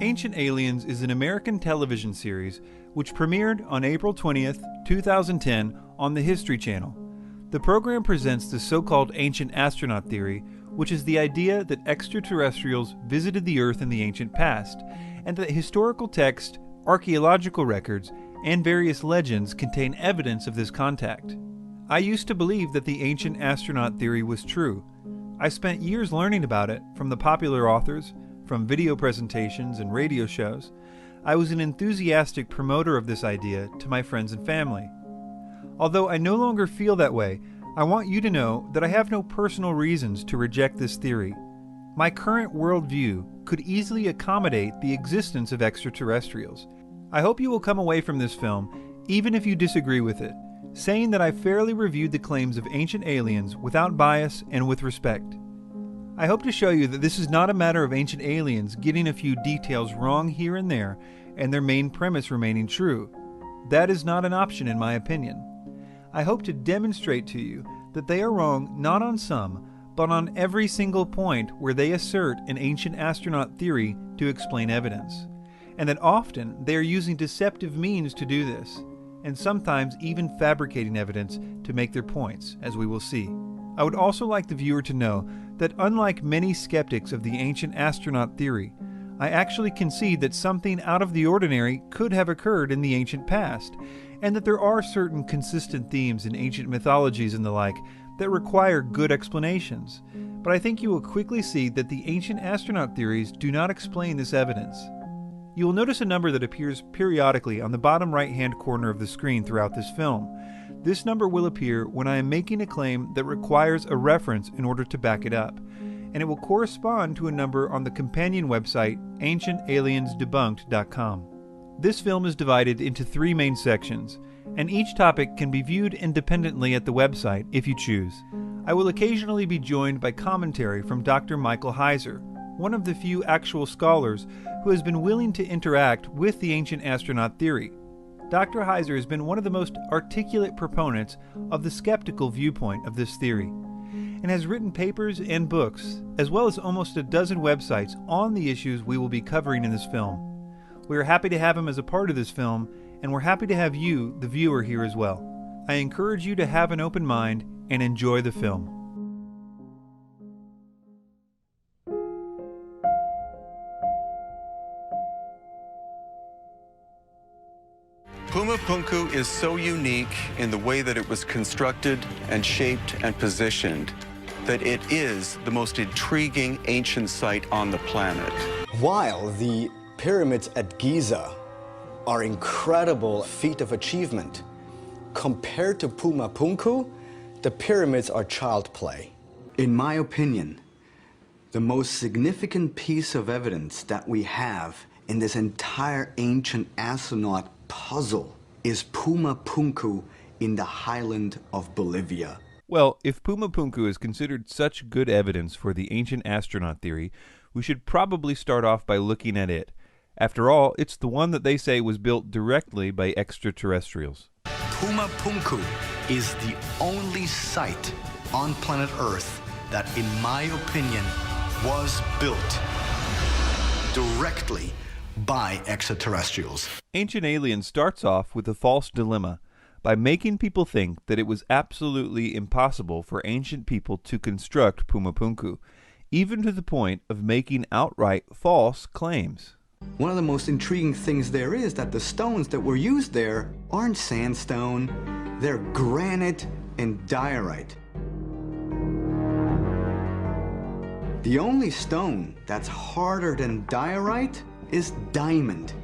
Ancient Aliens is an American television series which premiered on April 20th, 2010 on the History Channel. The program presents the so-called ancient astronaut theory, which is the idea that extraterrestrials visited the Earth in the ancient past, and that historical texts, archaeological records, and various legends contain evidence of this contact. I used to believe that the ancient astronaut theory was true. I spent years learning about it from the popular authors, from video presentations and radio shows. I was an enthusiastic promoter of this idea to my friends and family. Although I no longer feel that way, I want you to know that I have no personal reasons to reject this theory. My current worldview could easily accommodate the existence of extraterrestrials. I hope you will come away from this film, even if you disagree with it, saying that I fairly reviewed the claims of ancient aliens without bias and with respect. I hope to show you that this is not a matter of ancient aliens getting a few details wrong here and there and their main premise remaining true. That is not an option in my opinion. I hope to demonstrate to you that they are wrong not on some, but on every single point where they assert an ancient astronaut theory to explain evidence, and that often they are using deceptive means to do this, and sometimes even fabricating evidence to make their points, as we will see. I would also like the viewer to know that unlike many skeptics of the ancient astronaut theory, I actually concede that something out of the ordinary could have occurred in the ancient past, and that there are certain consistent themes in ancient mythologies and the like that require good explanations. But I think you will quickly see that the ancient astronaut theories do not explain this evidence. You will notice a number that appears periodically on the bottom right-hand corner of the screen throughout this film. This number will appear when I am making a claim that requires a reference in order to back it up, and it will correspond to a number on the companion website ancientaliensdebunked.com. This film is divided into 3 main sections, and each topic can be viewed independently at the website if you choose. I will occasionally be joined by commentary from Dr. Michael Heiser, one of the few actual scholars who has been willing to interact with the ancient astronaut theory. Dr. Heiser has been one of the most articulate proponents of the skeptical viewpoint of this theory, and has written papers and books, as well as almost a dozen websites on the issues we will be covering in this film. We are happy to have him as a part of this film, and we're happy to have you, the viewer, here as well. I encourage you to have an open mind and enjoy the film. Puma Punku is so unique in the way that it was constructed and shaped and positioned that it is the most intriguing ancient site on the planet. While the pyramids at Giza are incredible feat of achievement, compared to Puma Punku, the pyramids are child play. In my opinion, the most significant piece of evidence that we have in this entire ancient astronaut puzzle is Puma Punku in the highland of Bolivia. Well, if Puma Punku is considered such good evidence for the ancient astronaut theory, we should probably start off by looking at it. After all, it's the one that they say was built directly by extraterrestrials. Puma Punku is the only site on planet Earth that, in my opinion, was built directly by extraterrestrials. Ancient Aliens starts off with a false dilemma by making people think that it was absolutely impossible for ancient people to construct Puma Punku, even to the point of making outright false claims. One of the most intriguing things there is that the stones that were used there aren't sandstone, they're granite and diorite. The only stone that's harder than diorite is diamond.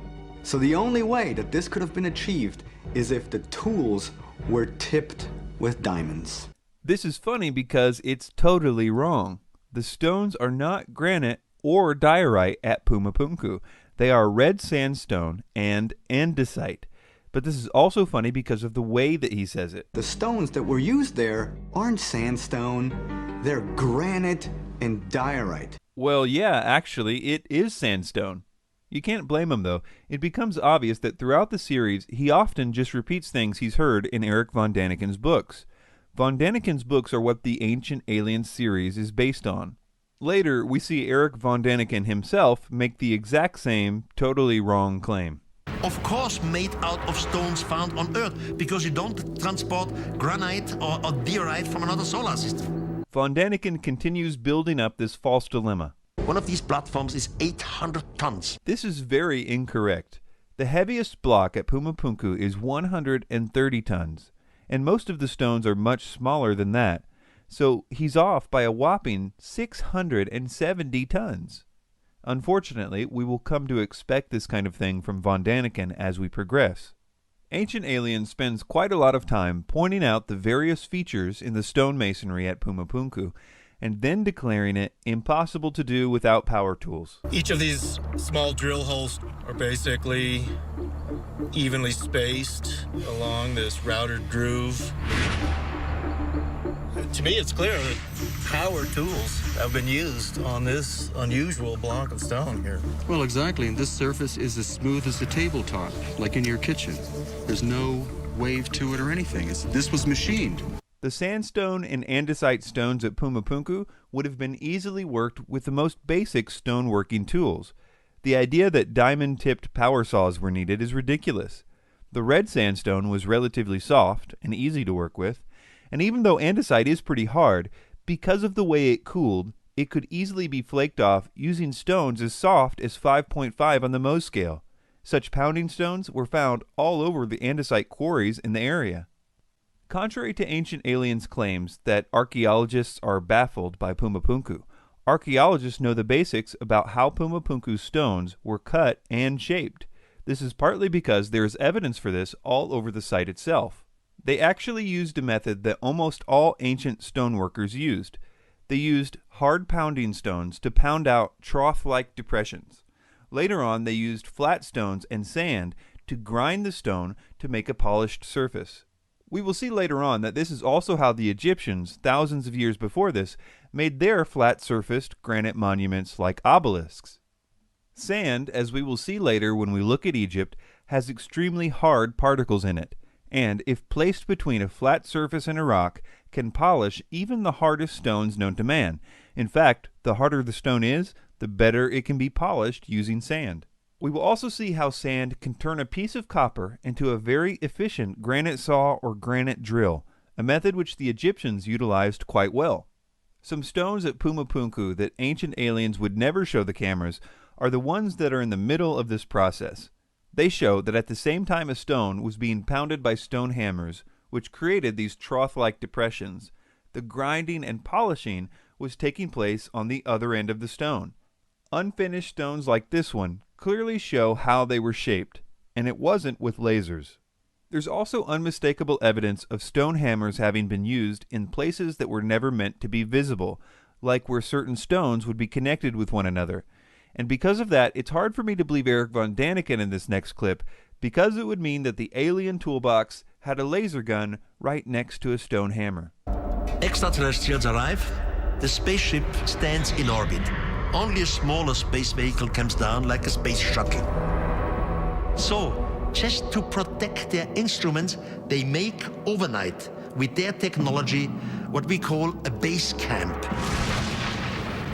So the only way that this could have been achieved is if the tools were tipped with diamonds. This is funny because it's totally wrong. The stones are not granite or diorite at Puma Punku. They are red sandstone and andesite. But this is also funny because of the way that he says it. The stones that were used there aren't sandstone, they're granite and diorite. Well, yeah, actually, it is sandstone. You can't blame him, though. It becomes obvious that throughout the series, he often just repeats things he's heard in Eric von Daniken's books. Von Daniken's books are what the Ancient Aliens series is based on. Later, we see Eric von Daniken himself make the exact same, totally wrong claim. Of course made out of stones found on Earth, because you don't transport granite or diorite from another solar system. Von Daniken continues building up this false dilemma. One of these platforms is 800 tons. This is very incorrect. The heaviest block at Puma Punku is 130 tons, and most of the stones are much smaller than that, so he's off by a whopping 670 tons. Unfortunately, we will come to expect this kind of thing from von Daniken as we progress. Ancient Aliens spends quite a lot of time pointing out the various features in the stonemasonry at Puma Punku, and then declaring it impossible to do without power tools. Each of these small drill holes are basically evenly spaced along this routed groove. To me, it's clear that power tools have been used on this unusual block of stone here. Well, exactly, and this surface is as smooth as a tabletop, like in your kitchen. There's no wave to it or anything. This was machined. The sandstone and andesite stones at Puma Punku would have been easily worked with the most basic stoneworking tools. The idea that diamond-tipped power saws were needed is ridiculous. The red sandstone was relatively soft and easy to work with, and even though andesite is pretty hard, because of the way it cooled, it could easily be flaked off using stones as soft as 5.5 on the Mohs scale. Such pounding stones were found all over the andesite quarries in the area. Contrary to Ancient Aliens' claims that archaeologists are baffled by Puma Punku, archaeologists know the basics about how Puma Punku's stones were cut and shaped. This is partly because there is evidence for this all over the site itself. They actually used a method that almost all ancient stoneworkers used. They used hard pounding stones to pound out trough-like depressions. Later on, they used flat stones and sand to grind the stone to make a polished surface. We will see later on that this is also how the Egyptians, thousands of years before this, made their flat-surfaced granite monuments like obelisks. Sand, as we will see later when we look at Egypt, has extremely hard particles in it, and if placed between a flat surface and a rock, can polish even the hardest stones known to man. In fact, the harder the stone is, the better it can be polished using sand. We will also see how sand can turn a piece of copper into a very efficient granite saw or granite drill, a method which the Egyptians utilized quite well. Some stones at Puma Punku that Ancient Aliens would never show the cameras are the ones that are in the middle of this process. They show that at the same time a stone was being pounded by stone hammers, which created these trough-like depressions, the grinding and polishing was taking place on the other end of the stone. Unfinished stones like this one clearly show how they were shaped, and it wasn't with lasers. There's also unmistakable evidence of stone hammers having been used in places that were never meant to be visible, like where certain stones would be connected with one another. And because of that, it's hard for me to believe Eric von Daniken in this next clip, because it would mean that the alien toolbox had a laser gun right next to a stone hammer. Extraterrestrials arrive, the spaceship stands in orbit. Only a smaller space vehicle comes down like a space shuttle. So, just to protect their instruments, they make overnight, with their technology, what we call a base camp.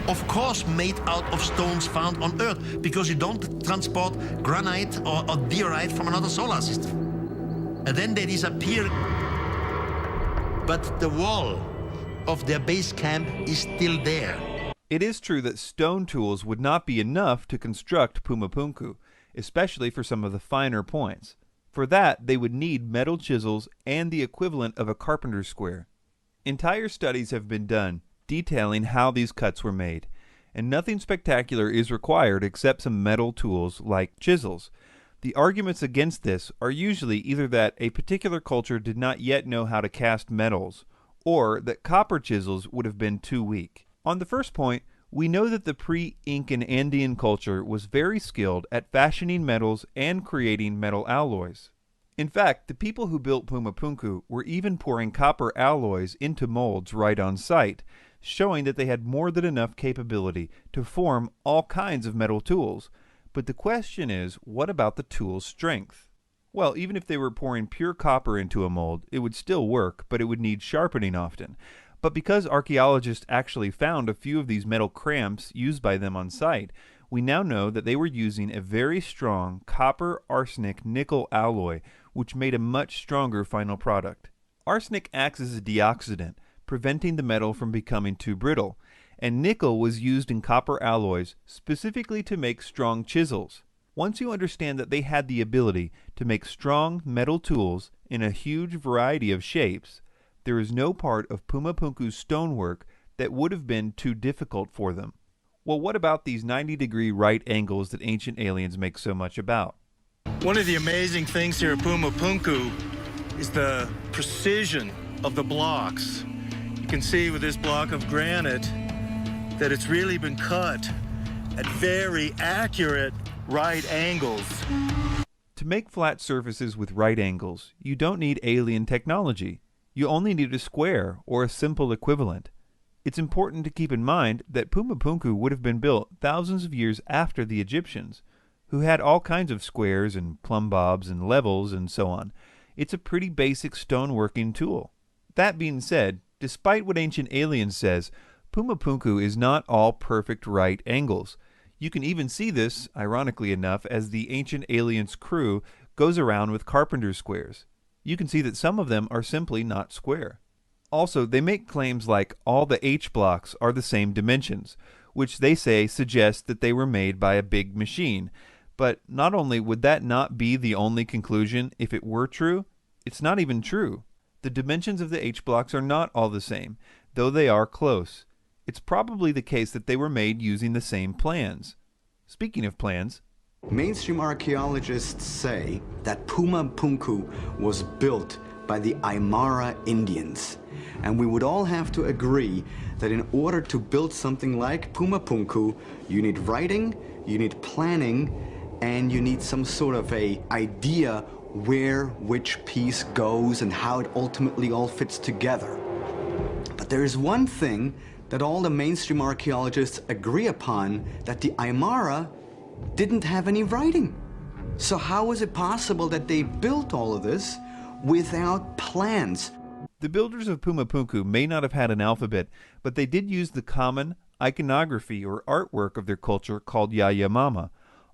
Of course made out of stones found on Earth, because you don't transport granite or diorite from another solar system. And then they disappear. But the wall of their base camp is still there. It is true that stone tools would not be enough to construct Puma Punku, especially for some of the finer points. For that, they would need metal chisels and the equivalent of a carpenter's square. Entire studies have been done detailing how these cuts were made, and nothing spectacular is required except some metal tools like chisels. The arguments against this are usually either that a particular culture did not yet know how to cast metals, or that copper chisels would have been too weak. On the first point, we know that the pre-Incan Andean culture was very skilled at fashioning metals and creating metal alloys. In fact, the people who built Puma Punku were even pouring copper alloys into molds right on site, showing that they had more than enough capability to form all kinds of metal tools. But the question is, what about the tool's strength? Well, even if they were pouring pure copper into a mold, it would still work, but it would need sharpening often. But because archaeologists actually found a few of these metal cramps used by them on site, we now know that they were using a very strong copper arsenic nickel alloy, which made a much stronger final product. Arsenic acts as a deoxidant, preventing the metal from becoming too brittle, and nickel was used in copper alloys specifically to make strong chisels. Once you understand that they had the ability to make strong metal tools in a huge variety of shapes, there is no part of Pumapunku's stonework that would have been too difficult for them. Well, what about these 90-degree right angles that ancient aliens make so much about? One of the amazing things here at Pumapunku is the precision of the blocks. You can see with this block of granite that it's really been cut at very accurate right angles. To make flat surfaces with right angles, you don't need alien technology. You only need a square or a simple equivalent. It's important to keep in mind that Pumapunku would have been built thousands of years after the Egyptians, who had all kinds of squares and plumb bobs and levels and so on. It's a pretty basic stoneworking tool. That being said, despite what Ancient Aliens says, Pumapunku is not all perfect right angles. You can even see this, ironically enough, as the Ancient Aliens crew goes around with carpenter squares. You can see that some of them are simply not square. Also, they make claims like all the H blocks are the same dimensions, which they say suggests that they were made by a big machine. But not only would that not be the only conclusion if it were true, it's not even true. The dimensions of the H blocks are not all the same, though they are close. It's probably the case that they were made using the same plans. Speaking of plans, mainstream archaeologists say that Pumapunku was built by the Aymara Indians. And we would all have to agree that in order to build something like Pumapunku, you need writing, you need planning, and you need some sort of a idea where which piece goes and how it ultimately all fits together. But there is one thing that all the mainstream archaeologists agree upon, that the Aymara didn't have any writing. So how is it possible that they built all of this without plans? the builders of Pumapunku may not have had an alphabet, but they did use the common iconography or artwork of their culture called Yaeyamama.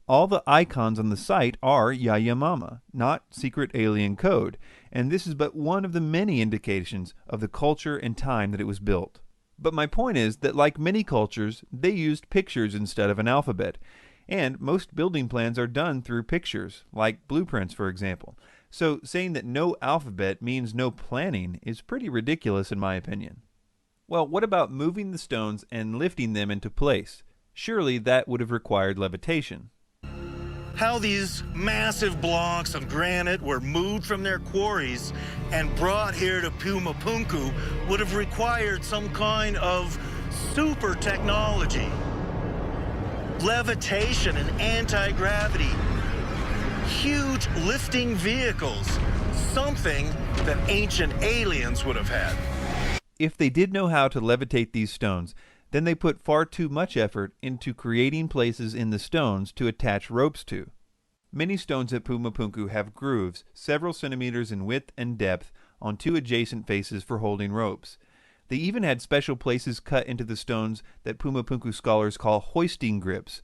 All the icons on the site are Yaeyamama, not secret alien code, and this is but one of the many indications of the culture and time that it was built. But my point is that like many cultures, they used pictures instead of an alphabet, and most building plans are done through pictures, like blueprints for example. So saying that no alphabet means no planning is pretty ridiculous in my opinion. Well, what about moving the stones and lifting them into place? Surely that would have required levitation. How these massive blocks of granite were moved from their quarries and brought here to Pumapunku would have required some kind of super technology. Levitation and anti-gravity. Huge lifting vehicles. Something that ancient aliens would have had. If they did know how to levitate these stones, then they put far too much effort into creating places in the stones to attach ropes to. Many stones at Pumapunku have grooves several centimeters in width and depth on two adjacent faces for holding ropes. They even had special places cut into the stones that Pumapunku scholars call hoisting grips,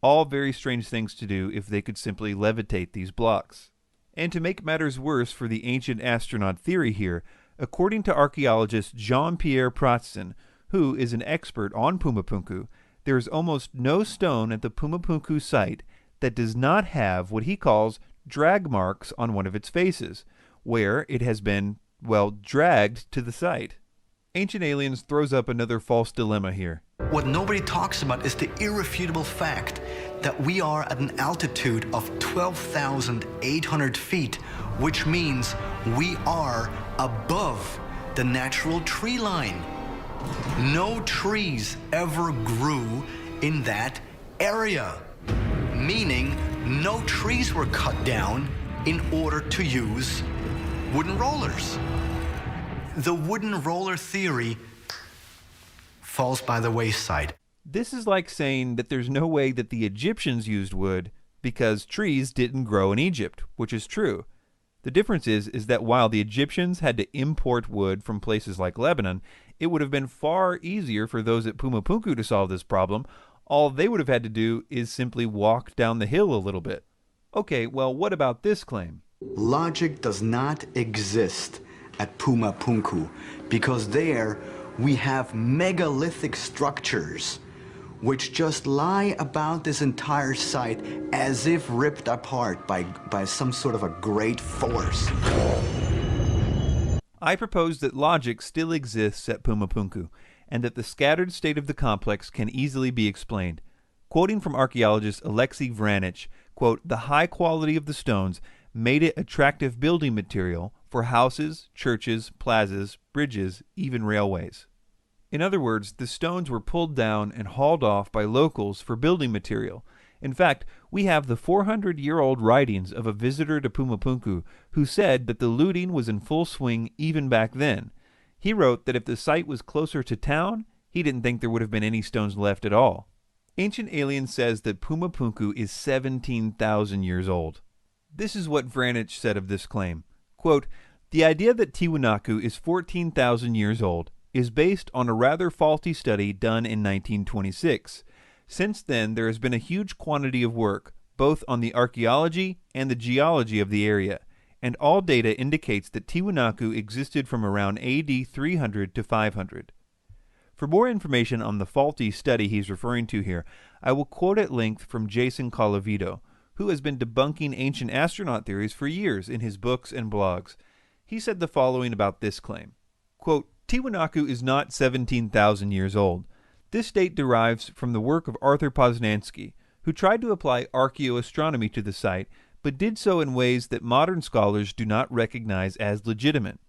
all very strange things to do if they could simply levitate these blocks. And to make matters worse for the ancient astronaut theory here, according to archaeologist Jean-Pierre Pratzen, who is an expert on Pumapunku, there is almost no stone at the Pumapunku site that does not have what he calls drag marks on one of its faces, where it has been, well, dragged to the site. Ancient Aliens throws up another false dilemma here. What nobody talks about is the irrefutable fact that we are at an altitude of 12,800 feet, which means we are above the natural tree line. No trees ever grew in that area, meaning no trees were cut down in order to use wooden rollers. The wooden roller theory falls by the wayside. This is like saying that there's no way that the Egyptians used wood because trees didn't grow in Egypt, which is true. The difference is that while the Egyptians had to import wood from places like Lebanon, it would have been far easier for those at Pumapunku to solve this problem. All they would have had to do is simply walk down the hill a little bit. Okay, well, what about this claim? Logic does not exist at Pumapunku because there we have megalithic structures which just lie about this entire site as if ripped apart by some sort of a great force. I propose that logic still exists at Pumapunku, and that the scattered state of the complex can easily be explained. Quoting from archaeologist Alexei Vranich, quote, "The high quality of the stones made it attractive building material for houses, churches, plazas, bridges, even railways." In other words, the stones were pulled down and hauled off by locals for building material. In fact, we have the 400-year-old writings of a visitor to Pumapunku who said that the looting was in full swing even back then. He wrote that if the site was closer to town, he didn't think there would have been any stones left at all. Ancient Aliens says that Pumapunku is 17,000 years old. This is what Vranich said of this claim. Quote, "The idea that Tiwanaku is 14,000 years old is based on a rather faulty study done in 1926. Since then, there has been a huge quantity of work, both on the archaeology and the geology of the area, and all data indicates that Tiwanaku existed from around AD 300 to 500. For more information on the faulty study he's referring to here, I will quote at length from Jason Colavito, who has been debunking ancient astronaut theories for years in his books and blogs. He said the following about this claim. Quote, "Tiwanaku is not 17,000 years old. This date derives from the work of Arthur Poznański, who tried to apply archaeoastronomy to the site, but did so in ways that modern scholars do not recognize as legitimate.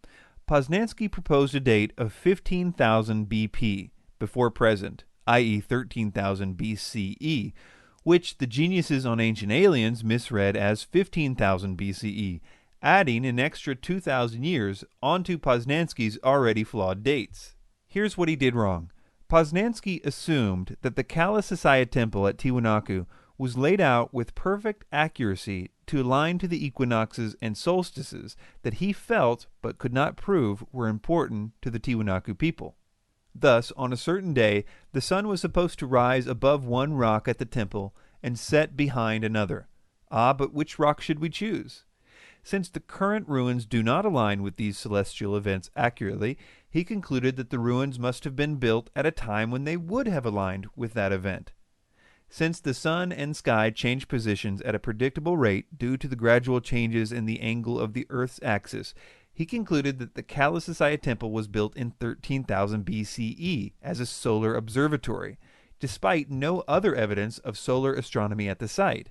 Poznański proposed a date of 15,000 BP, before present, i.e. 13,000 BCE, which the geniuses on Ancient Aliens misread as 15,000 BCE, adding an extra 2,000 years onto Poznański's already flawed dates. Here's what he did wrong. Poznański assumed that the Kala Sasaya temple at Tiwanaku was laid out with perfect accuracy to align to the equinoxes and solstices that he felt but could not prove were important to the Tiwanaku people. Thus, on a certain day, the sun was supposed to rise above one rock at the temple and set behind another. Ah, but which rock should we choose? Since the current ruins do not align with these celestial events accurately, he concluded that the ruins must have been built at a time when they would have aligned with that event. Since the sun and sky change positions at a predictable rate due to the gradual changes in the angle of the Earth's axis, he concluded that the Kala Sasaya temple was built in 13,000 BCE as a solar observatory, despite no other evidence of solar astronomy at the site.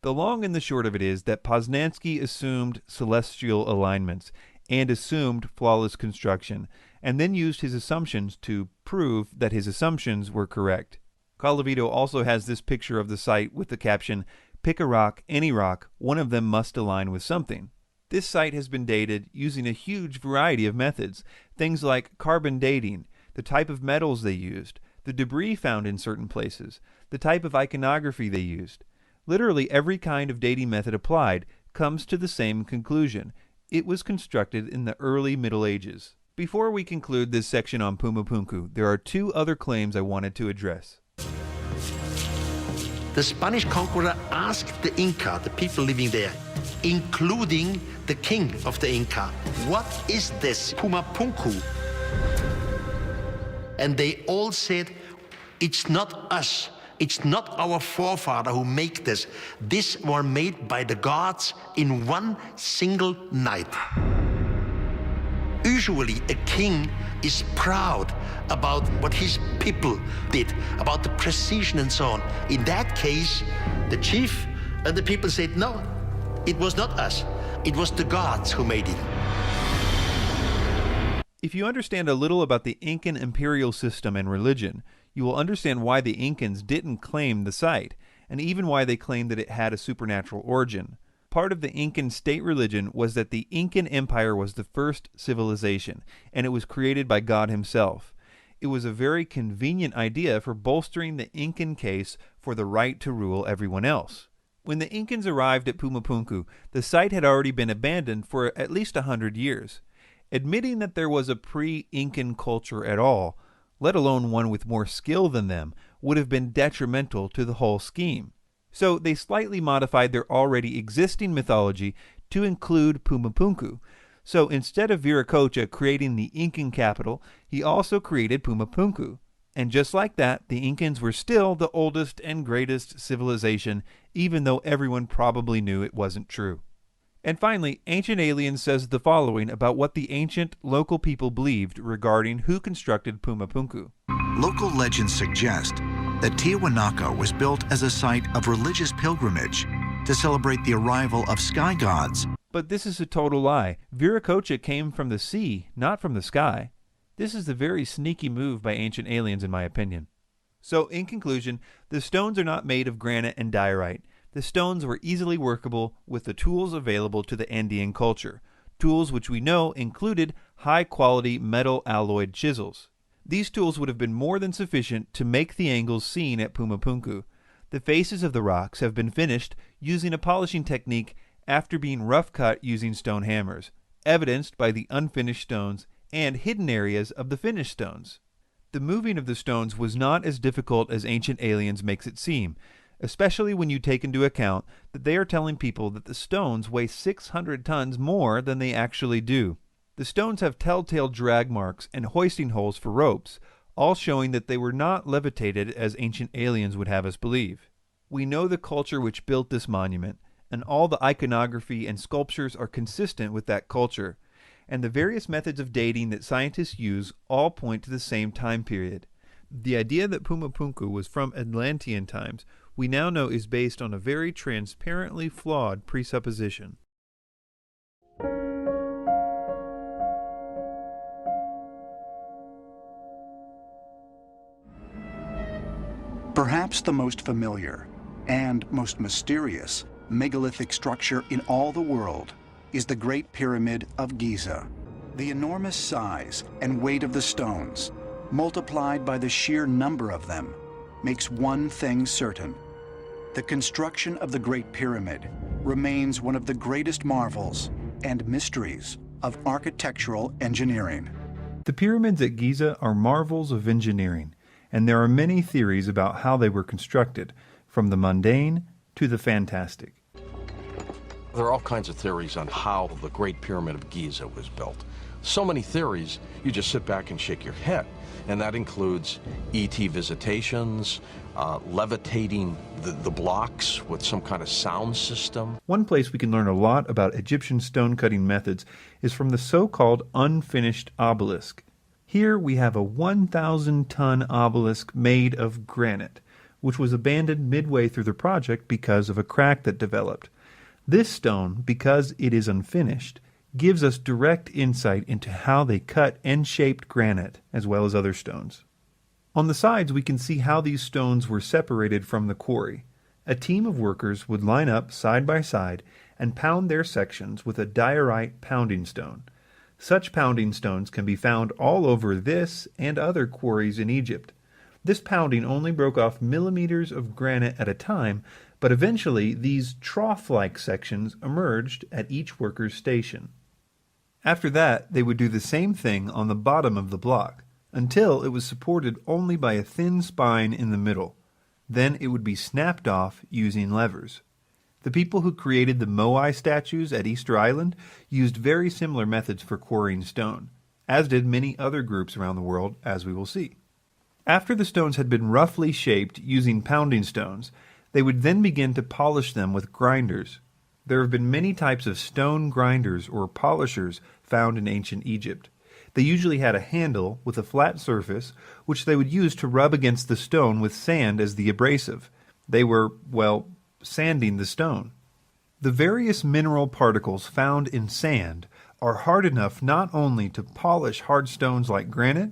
The long and the short of it is that Poznański assumed celestial alignments and assumed flawless construction, and then used his assumptions to prove that his assumptions were correct. Colavito also has this picture of the site with the caption, "Pick a rock, any rock, one of them must align with something." This site has been dated using a huge variety of methods, things like carbon dating, the type of metals they used, the debris found in certain places, the type of iconography they used. Literally every kind of dating method applied comes to the same conclusion. It was constructed in the early Middle Ages. Before we conclude this section on Pumapunku, there are two other claims I wanted to address. The Spanish conqueror asked the Inca, the people living there, including the king of the Inca, "What is this Pumapunku?" And they all said, "It's not us. It's not our forefather who made this. This were made by the gods in one single night." Usually a king is proud about what his people did, about the precision and so on. In that case, the chief and the people said, "No, it was not us. It was the gods who made it." If you understand a little about the Incan imperial system and religion, you will understand why the Incans didn't claim the site, and even why they claimed that it had a supernatural origin. Part of the Incan state religion was that the Incan Empire was the first civilization, and it was created by God himself. It was a very convenient idea for bolstering the Incan case for the right to rule everyone else. When the Incans arrived at Pumapunku, the site had already been abandoned for at least 100 years. Admitting that there was a pre-Incan culture at all, let alone one with more skill than them, would have been detrimental to the whole scheme. So they slightly modified their already existing mythology to include Pumapunku. So instead of Viracocha creating the Incan capital, he also created Pumapunku. And just like that, the Incans were still the oldest and greatest civilization, even though everyone probably knew it wasn't true. And finally, Ancient Aliens says the following about what the ancient local people believed regarding who constructed Pumapunku. Local legends suggest that Tiahuanaco was built as a site of religious pilgrimage to celebrate the arrival of sky gods. But this is a total lie. Viracocha came from the sea, not from the sky. This is a very sneaky move by Ancient Aliens, in my opinion. So, in conclusion, the stones are not made of granite and diorite. The stones were easily workable with the tools available to the Andean culture, tools which we know included high-quality metal alloyed chisels. These tools would have been more than sufficient to make the angles seen at Pumapunku. The faces of the rocks have been finished using a polishing technique after being rough cut using stone hammers, evidenced by the unfinished stones and hidden areas of the finished stones. The moving of the stones was not as difficult as Ancient Aliens makes it seem, especially when you take into account that they are telling people that the stones weigh 600 tons more than they actually do. The stones have telltale drag marks and hoisting holes for ropes, all showing that they were not levitated as Ancient Aliens would have us believe. We know the culture which built this monument, and all the iconography and sculptures are consistent with that culture, and the various methods of dating that scientists use all point to the same time period. The idea that Pumapunku was from Atlantean times we now know is based on a very transparently flawed presupposition. Perhaps the most familiar and most mysterious megalithic structure in all the world is the Great Pyramid of Giza. The enormous size and weight of the stones, multiplied by the sheer number of them, makes one thing certain. The construction of the Great Pyramid remains one of the greatest marvels and mysteries of architectural engineering. The pyramids at Giza are marvels of engineering, and there are many theories about how they were constructed, from the mundane to the fantastic. There are all kinds of theories on how the Great Pyramid of Giza was built. So many theories, you just sit back and shake your head. And that includes ET visitations, levitating the blocks with some kind of sound system. One place we can learn a lot about Egyptian stone cutting methods is from the so-called unfinished obelisk. Here we have a 1,000-ton obelisk made of granite, which was abandoned midway through the project because of a crack that developed. This stone, because it is unfinished, gives us direct insight into how they cut and shaped granite, as well as other stones. On the sides we can see how these stones were separated from the quarry. A team of workers would line up side by side and pound their sections with a diorite pounding stone. Such pounding stones can be found all over this and other quarries in Egypt. This pounding only broke off millimeters of granite at a time, but eventually these trough-like sections emerged at each worker's station. After that, they would do the same thing on the bottom of the block, until it was supported only by a thin spine in the middle. Then it would be snapped off using levers. The people who created the Moai statues at Easter Island used very similar methods for quarrying stone, as did many other groups around the world, as we will see. After the stones had been roughly shaped using pounding stones, they would then begin to polish them with grinders. There have been many types of stone grinders or polishers found in ancient Egypt. They usually had a handle with a flat surface, which they would use to rub against the stone with sand as the abrasive. They were, well, sanding the stone. The various mineral particles found in sand are hard enough not only to polish hard stones like granite,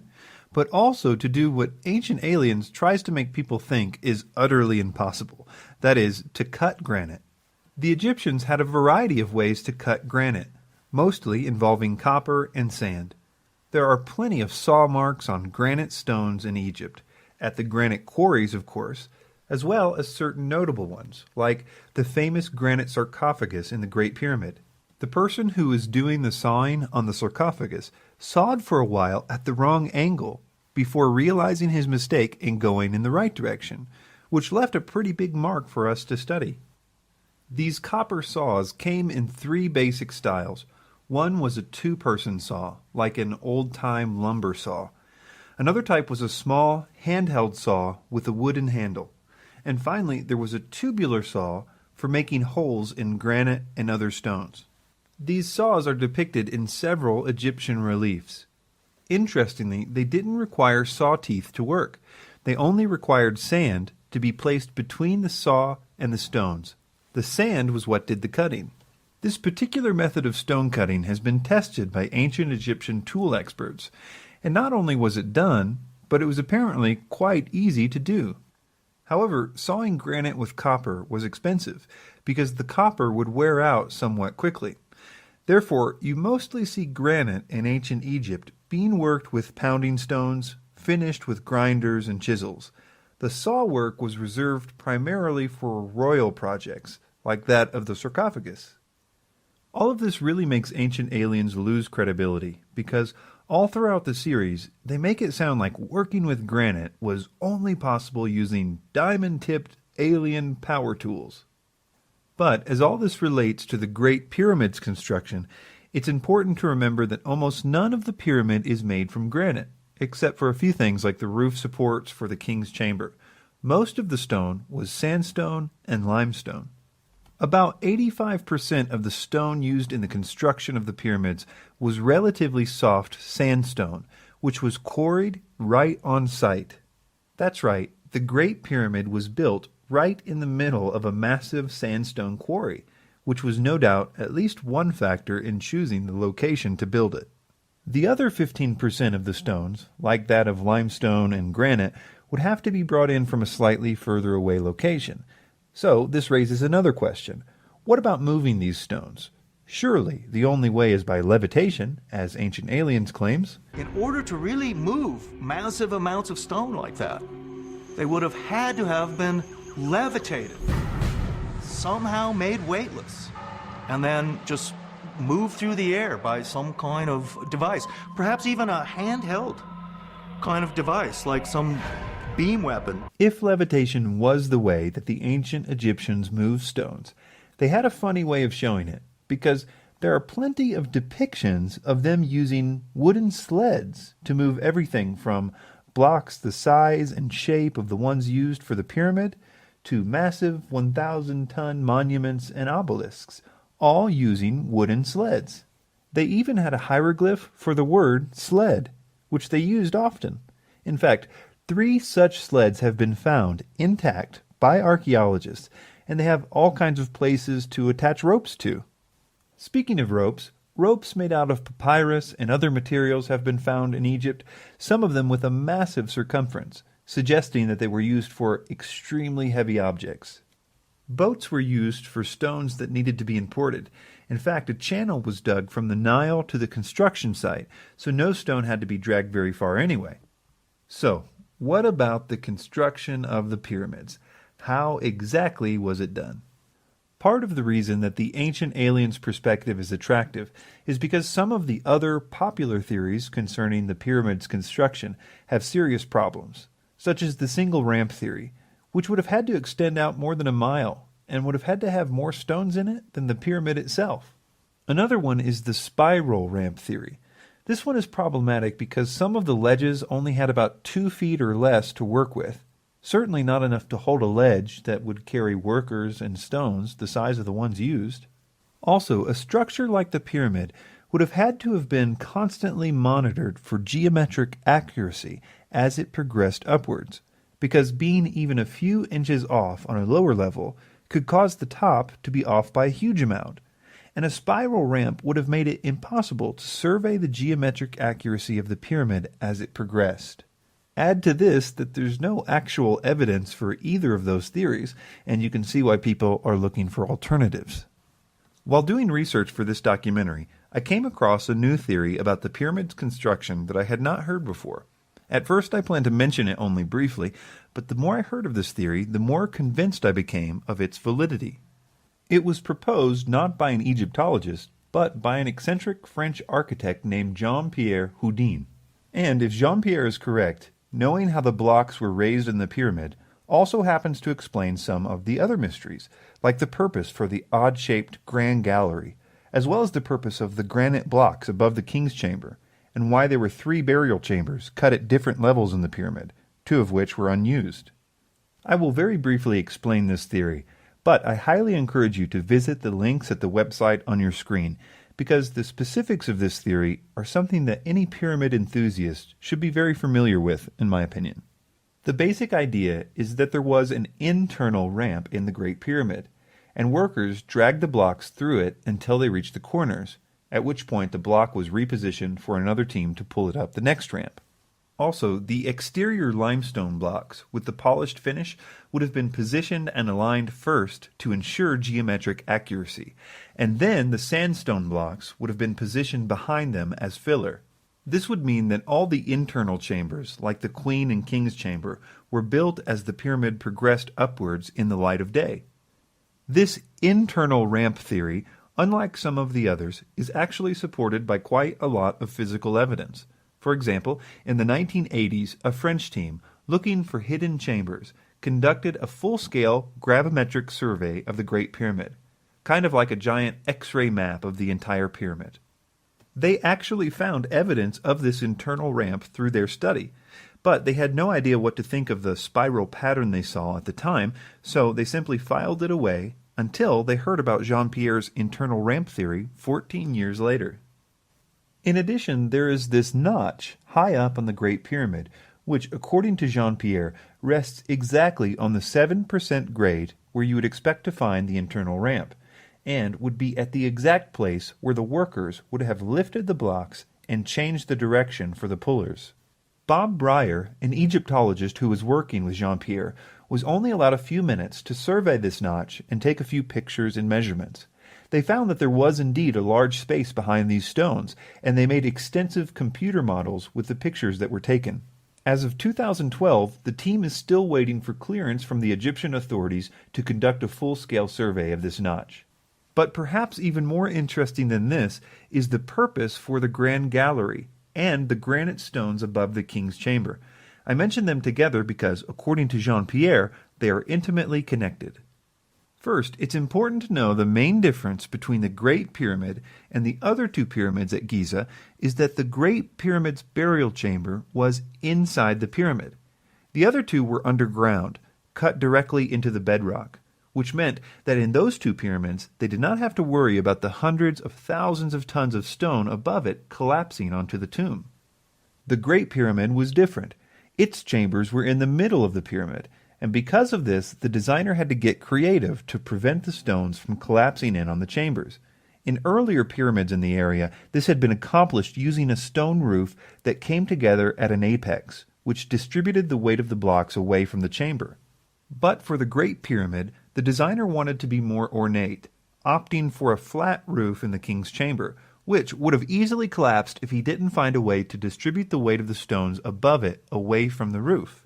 but also to do what Ancient Aliens tries to make people think is utterly impossible, that is, to cut granite. The Egyptians had a variety of ways to cut granite, mostly involving copper and sand. There are plenty of saw marks on granite stones in Egypt, at the granite quarries, of course, as well as certain notable ones, like the famous granite sarcophagus in the Great Pyramid. The person who was doing the sawing on the sarcophagus sawed for a while at the wrong angle before realizing his mistake and going in the right direction, which left a pretty big mark for us to study. These copper saws came in 3 basic styles. One was a 2-person saw, like an old-time lumber saw. Another type was a small, handheld saw with a wooden handle. And finally, there was a tubular saw for making holes in granite and other stones. These saws are depicted in several Egyptian reliefs. Interestingly, they didn't require saw teeth to work. They only required sand to be placed between the saw and the stones. The sand was what did the cutting. This particular method of stone cutting has been tested by ancient Egyptian tool experts, and not only was it done, but it was apparently quite easy to do. However, sawing granite with copper was expensive because the copper would wear out somewhat quickly. Therefore, you mostly see granite in ancient Egypt being worked with pounding stones, finished with grinders and chisels. The saw work was reserved primarily for royal projects, like that of the sarcophagus. All of this really makes Ancient Aliens lose credibility, because all throughout the series, they make it sound like working with granite was only possible using diamond-tipped alien power tools. But as all this relates to the Great Pyramid's construction, it's important to remember that almost none of the pyramid is made from granite, except for a few things like the roof supports for the king's chamber. Most of the stone was sandstone and limestone. About 85% of the stone used in the construction of the pyramids was relatively soft sandstone, which was quarried right on site. That's right, the Great Pyramid was built right in the middle of a massive sandstone quarry, which was no doubt at least one factor in choosing the location to build it. The other 15% of the stones, like that of limestone and granite, would have to be brought in from a slightly further away location. So this raises another question. What about moving these stones? Surely the only way is by levitation, as Ancient Aliens claims. In order to really move massive amounts of stone like that, they would have had to have been levitated, somehow made weightless, and then just moved through the air by some kind of device, perhaps even a handheld kind of device, like some beam weapon. If levitation was the way that the ancient Egyptians moved stones, they had a funny way of showing it, because there are plenty of depictions of them using wooden sleds to move everything from blocks the size and shape of the ones used for the pyramid to massive 1,000-ton monuments and obelisks, all using wooden sleds. They even had a hieroglyph for the word sled, which they used often. In fact, 3 such sleds have been found intact by archaeologists, and they have all kinds of places to attach ropes to. Speaking of ropes, ropes made out of papyrus and other materials have been found in Egypt, some of them with a massive circumference, suggesting that they were used for extremely heavy objects. Boats were used for stones that needed to be imported. In fact, a channel was dug from the Nile to the construction site, so no stone had to be dragged very far anyway. So, what about the construction of the pyramids? How exactly was it done? Part of the reason that the Ancient Aliens perspective is attractive is because some of the other popular theories concerning the pyramid's construction have serious problems, such as the single ramp theory, which would have had to extend out more than a mile and would have had to have more stones in it than the pyramid itself. Another one is the spiral ramp theory. This one is problematic because some of the ledges only had about 2 feet or less to work with, certainly not enough to hold a ledge that would carry workers and stones the size of the ones used. Also, a structure like the pyramid would have had to have been constantly monitored for geometric accuracy as it progressed upwards, because being even a few inches off on a lower level could cause the top to be off by a huge amount, and a spiral ramp would have made it impossible to survey the geometric accuracy of the pyramid as it progressed. Add to this that there's no actual evidence for either of those theories, and you can see why people are looking for alternatives. While doing research for this documentary, I came across a new theory about the pyramid's construction that I had not heard before. At first I planned to mention it only briefly, but the more I heard of this theory, the more convinced I became of its validity. It was proposed not by an Egyptologist, but by an eccentric French architect named Jean-Pierre Houdin. And if Jean-Pierre is correct, knowing how the blocks were raised in the pyramid also happens to explain some of the other mysteries, like the purpose for the odd-shaped Grand Gallery, as well as the purpose of the granite blocks above the king's chamber, and why there were 3 burial chambers cut at different levels in the pyramid, 2 of which were unused. I will very briefly explain this theory, but I highly encourage you to visit the links at the website on your screen, because the specifics of this theory are something that any pyramid enthusiast should be very familiar with, in my opinion. The basic idea is that there was an internal ramp in the Great Pyramid, and workers dragged the blocks through it until they reached the corners, at which point the block was repositioned for another team to pull it up the next ramp. Also, the exterior limestone blocks with the polished finish would have been positioned and aligned first to ensure geometric accuracy, and then the sandstone blocks would have been positioned behind them as filler. This would mean that all the internal chambers, like the Queen and King's chamber, were built as the pyramid progressed upwards in the light of day. This internal ramp theory, unlike some of the others, is actually supported by quite a lot of physical evidence. For example, in the 1980s, a French team, looking for hidden chambers, conducted a full-scale gravimetric survey of the Great Pyramid, kind of like a giant X-ray map of the entire pyramid. They actually found evidence of this internal ramp through their study, but they had no idea what to think of the spiral pattern they saw at the time, so they simply filed it away until they heard about Jean-Pierre's internal ramp theory 14 years later. In addition, there is this notch high up on the Great Pyramid, which, according to Jean-Pierre, rests exactly on the 7% grade where you would expect to find the internal ramp, and would be at the exact place where the workers would have lifted the blocks and changed the direction for the pullers. Bob Breyer, an Egyptologist who was working with Jean-Pierre, was only allowed a few minutes to survey this notch and take a few pictures and measurements. They found that there was indeed a large space behind these stones, and they made extensive computer models with the pictures that were taken. As of 2012, the team is still waiting for clearance from the Egyptian authorities to conduct a full-scale survey of this notch. But perhaps even more interesting than this is the purpose for the Grand Gallery and the granite stones above the king's chamber. I mention them together because, according to Jean-Pierre, they are intimately connected. First, it's important to know the main difference between the Great Pyramid and the other 2 pyramids at Giza is that the Great Pyramid's burial chamber was inside the pyramid. The other 2 were underground, cut directly into the bedrock, which meant that in those 2 pyramids they did not have to worry about the hundreds of thousands of tons of stone above it collapsing onto the tomb. The Great Pyramid was different. Its chambers were in the middle of the pyramid, and because of this, the designer had to get creative to prevent the stones from collapsing in on the chambers. In earlier pyramids in the area, this had been accomplished using a stone roof that came together at an apex, which distributed the weight of the blocks away from the chamber. But for the Great Pyramid, the designer wanted to be more ornate, opting for a flat roof in the king's chamber, which would have easily collapsed if he didn't find a way to distribute the weight of the stones above it away from the roof.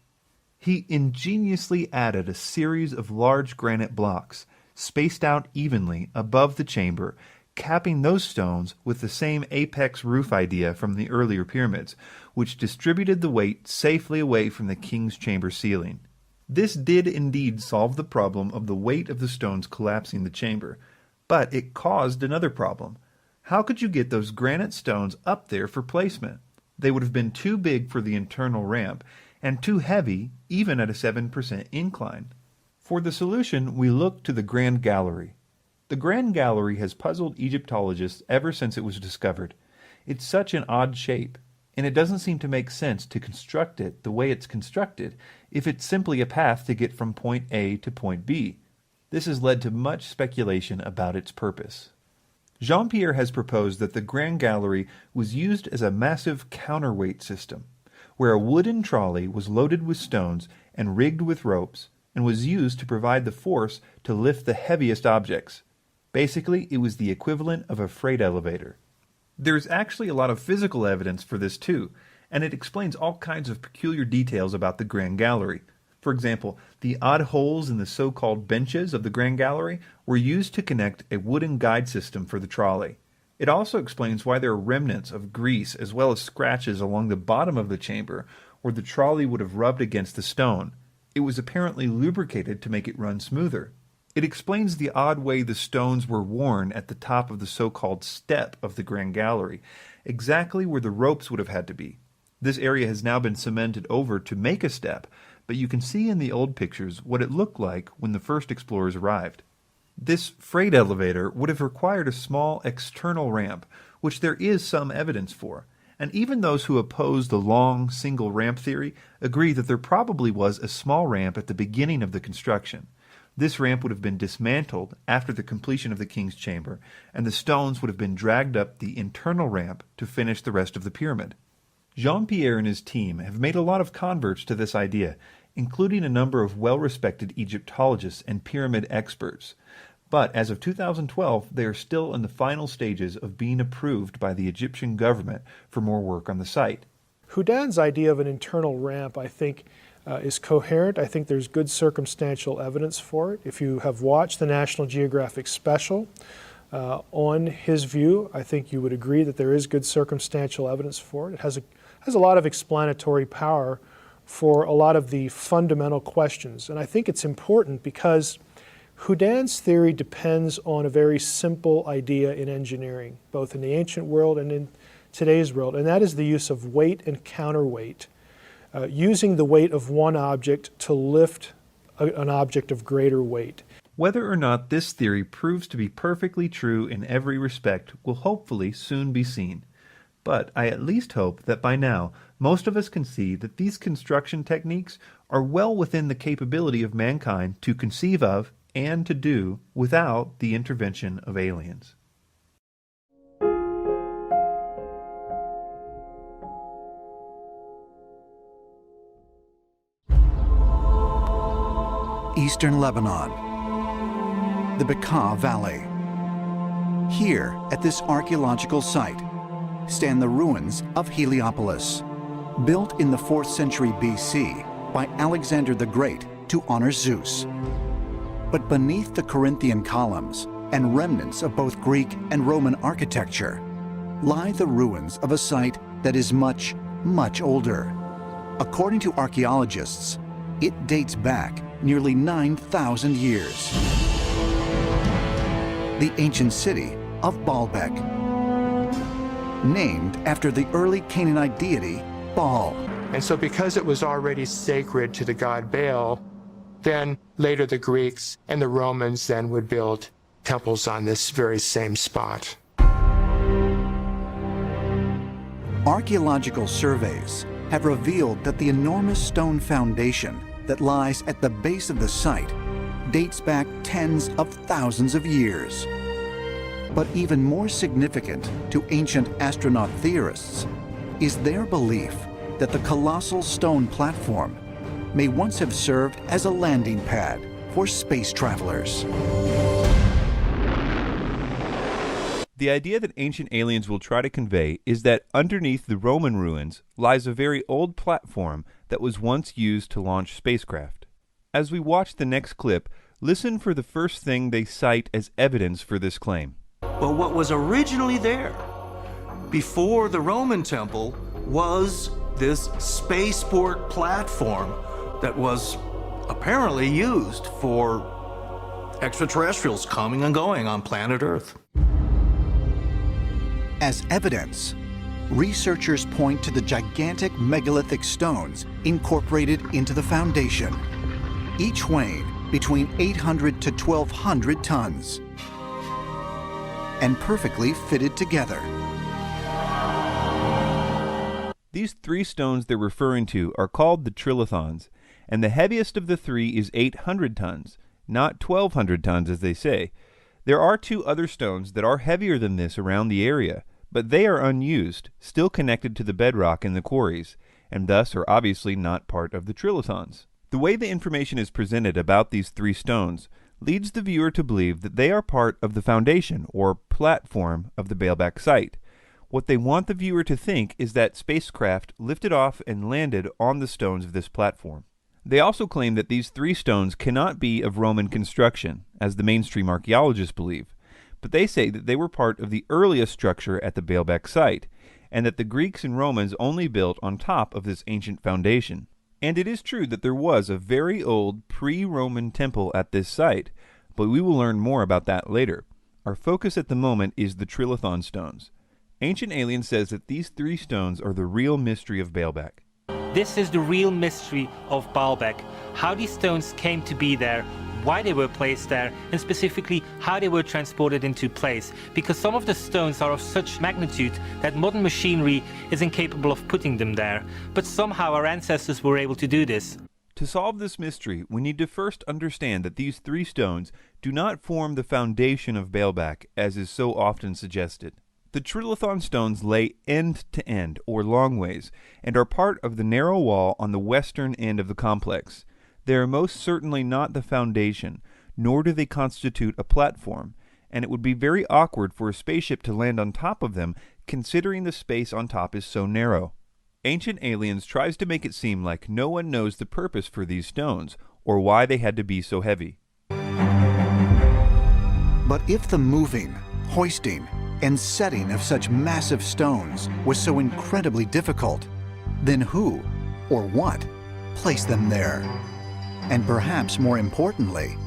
He ingeniously added a series of large granite blocks, spaced out evenly above the chamber, capping those stones with the same apex roof idea from the earlier pyramids, which distributed the weight safely away from the king's chamber ceiling. This did indeed solve the problem of the weight of the stones collapsing the chamber, but it caused another problem. How could you get those granite stones up there for placement? They would have been too big for the internal ramp, and too heavy even at a 7% incline. For the solution, we look to the Grand Gallery. The Grand Gallery has puzzled Egyptologists ever since it was discovered. It's such an odd shape, and it doesn't seem to make sense to construct it the way it's constructed if it's simply a path to get from point A to point B. This has led to much speculation about its purpose. Jean-Pierre has proposed that the Grand Gallery was used as a massive counterweight system, where a wooden trolley was loaded with stones and rigged with ropes, and was used to provide the force to lift the heaviest objects. Basically, it was the equivalent of a freight elevator. There's actually a lot of physical evidence for this too, and it explains all kinds of peculiar details about the Grand Gallery. For example, the odd holes in the so-called benches of the Grand Gallery were used to connect a wooden guide system for the trolley. It also explains why there are remnants of grease as well as scratches along the bottom of the chamber where the trolley would have rubbed against the stone. It was apparently lubricated to make it run smoother. It explains the odd way the stones were worn at the top of the so-called step of the Grand Gallery, exactly where the ropes would have had to be. This area has now been cemented over to make a step, but you can see in the old pictures what it looked like when the first explorers arrived. This freight elevator would have required a small external ramp, which there is some evidence for, and even those who oppose the long, single ramp theory agree that there probably was a small ramp at the beginning of the construction. This ramp would have been dismantled after the completion of the king's chamber, and the stones would have been dragged up the internal ramp to finish the rest of the pyramid. Jean-Pierre and his team have made a lot of converts to this idea, including a number of well-respected Egyptologists and pyramid experts. But as of 2012, they are still in the final stages of being approved by the Egyptian government for more work on the site. Houdin's idea of an internal ramp, I think, is coherent. I think there's good circumstantial evidence for it. If you have watched the National Geographic special on his view, I think you would agree that there is good circumstantial evidence for it. It has a lot of explanatory power for a lot of the fundamental questions. And I think it's important because Houdin's theory depends on a very simple idea in engineering, both in the ancient world and in today's world, and that is the use of weight and counterweight, using the weight of one object to lift an object of greater weight. Whether or not this theory proves to be perfectly true in every respect will hopefully soon be seen. But I at least hope that by now most of us can see that these construction techniques are well within the capability of mankind to conceive of and to do without the intervention of aliens. Eastern Lebanon, the Bekaa Valley. Here, at this archaeological site, stand the ruins of Heliopolis, built in the 4th century BC by Alexander the Great to honor Zeus. But beneath the Corinthian columns and remnants of both Greek and Roman architecture lie the ruins of a site that is much, much older. According to archaeologists, it dates back nearly 9,000 years. The ancient city of Baalbek, named after the early Canaanite deity Baal. And so because it was already sacred to the god Baal, then later the Greeks and the Romans then would build temples on this very same spot. Archaeological surveys have revealed that the enormous stone foundation that lies at the base of the site dates back tens of thousands of years. But even more significant to ancient astronaut theorists is their belief that the colossal stone platform may once have served as a landing pad for space travelers. The idea that ancient aliens will try to convey is that underneath the Roman ruins lies a very old platform that was once used to launch spacecraft. As we watch the next clip, listen for the first thing they cite as evidence for this claim. But what was originally there before the Roman temple was this spaceport platform that was apparently used for extraterrestrials coming and going on planet Earth. As evidence, researchers point to the gigantic megalithic stones incorporated into the foundation, each weighing between 800 to 1,200 tons, and perfectly fitted together. These three stones they're referring to are called the trilithons, and the heaviest of the three is 800 tons, not 1,200 tons as they say. There are two other stones that are heavier than this around the area, but they are unused, still connected to the bedrock in the quarries, and thus are obviously not part of the trilithons. The way the information is presented about these three stones leads the viewer to believe that they are part of the foundation or platform of the Baalbek site. What they want the viewer to think is that spacecraft lifted off and landed on the stones of this platform. They also claim that these 3 stones cannot be of Roman construction, as the mainstream archaeologists believe, but they say that they were part of the earliest structure at the Baalbek site, and that the Greeks and Romans only built on top of this ancient foundation. And it is true that there was a very old pre-Roman temple at this site, but we will learn more about that later. Our focus at the moment is the Trilithon stones. Ancient Aliens says that these 3 stones are the real mystery of Baalbek. This is the real mystery of Baalbek, how these stones came to be there, why they were placed there, and specifically how they were transported into place, because some of the stones are of such magnitude that modern machinery is incapable of putting them there, but somehow our ancestors were able to do this. To solve this mystery, we need to first understand that these 3 stones do not form the foundation of Baalbek, as is so often suggested. The Trilithon stones lay end to end, or long ways, and are part of the narrow wall on the western end of the complex. They are most certainly not the foundation, nor do they constitute a platform, and it would be very awkward for a spaceship to land on top of them, considering the space on top is so narrow. Ancient Aliens tries to make it seem like no one knows the purpose for these stones, or why they had to be so heavy. But if the moving, hoisting, and setting of such massive stones was so incredibly difficult, then who, or what, placed them there? And perhaps more importantly,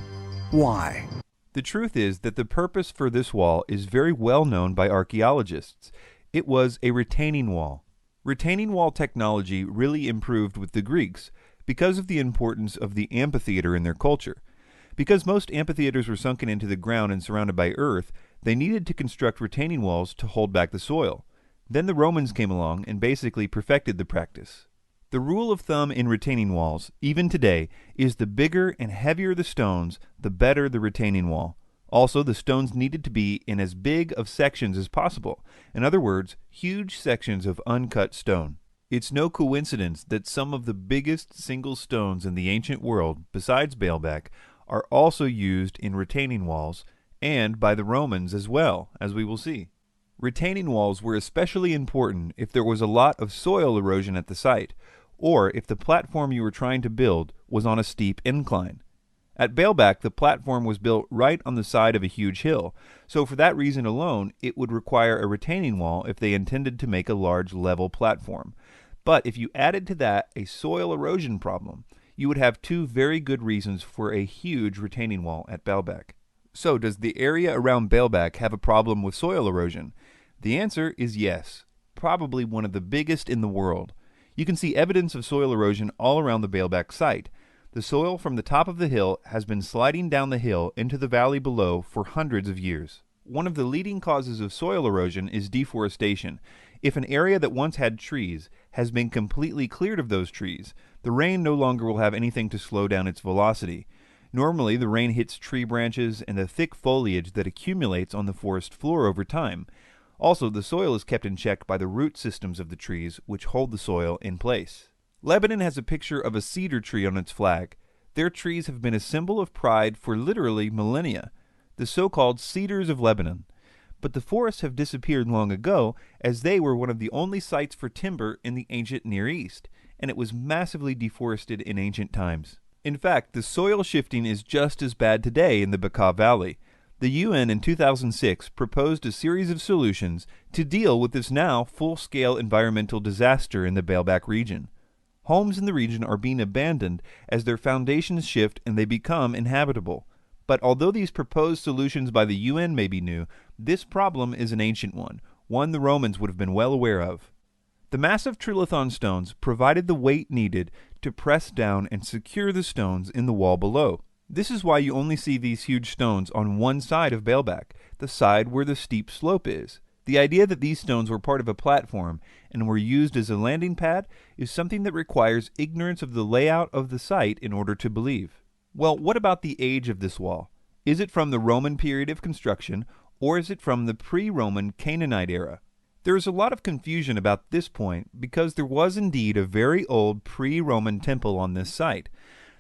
why? The truth is that the purpose for this wall is very well known by archaeologists. It was a retaining wall. Retaining wall technology really improved with the Greeks because of the importance of the amphitheater in their culture. Because most amphitheaters were sunken into the ground and surrounded by earth, they needed to construct retaining walls to hold back the soil. Then the Romans came along and basically perfected the practice. The rule of thumb in retaining walls, even today, is the bigger and heavier the stones, the better the retaining wall. Also, the stones needed to be in as big of sections as possible. In other words, huge sections of uncut stone. It's no coincidence that some of the biggest single stones in the ancient world, besides Baalbek, are also used in retaining walls, and by the Romans as well, as we will see. Retaining walls were especially important if there was a lot of soil erosion at the site, or if the platform you were trying to build was on a steep incline. At Baalbek, the platform was built right on the side of a huge hill, so for that reason alone, it would require a retaining wall if they intended to make a large level platform. But if you added to that a soil erosion problem, you would have 2 very good reasons for a huge retaining wall at Baalbek. So, does the area around Baalbek have a problem with soil erosion? The answer is yes, probably one of the biggest in the world. You can see evidence of soil erosion all around the Baalbek site. The soil from the top of the hill has been sliding down the hill into the valley below for hundreds of years. One of the leading causes of soil erosion is deforestation. If an area that once had trees has been completely cleared of those trees, the rain no longer will have anything to slow down its velocity. Normally, the rain hits tree branches and the thick foliage that accumulates on the forest floor over time. Also, the soil is kept in check by the root systems of the trees, which hold the soil in place. Lebanon has a picture of a cedar tree on its flag. Their trees have been a symbol of pride for literally millennia, the so-called Cedars of Lebanon. But the forests have disappeared long ago, as they were one of the only sites for timber in the ancient Near East, and it was massively deforested in ancient times. In fact, the soil shifting is just as bad today in the Bekaa Valley. The UN in 2006 proposed a series of solutions to deal with this now full-scale environmental disaster in the Baalbek region. Homes in the region are being abandoned as their foundations shift and they become inhabitable. But although these proposed solutions by the UN may be new, this problem is an ancient one the Romans would have been well aware of. The massive Trilithon stones provided the weight needed to press down and secure the stones in the wall below. This is why you only see these huge stones on one side of Baalbek, the side where the steep slope is. The idea that these stones were part of a platform and were used as a landing pad is something that requires ignorance of the layout of the site in order to believe. Well, what about the age of this wall? Is it from the Roman period of construction, or is it from the pre-Roman Canaanite era? There is a lot of confusion about this point because there was indeed a very old pre-Roman temple on this site.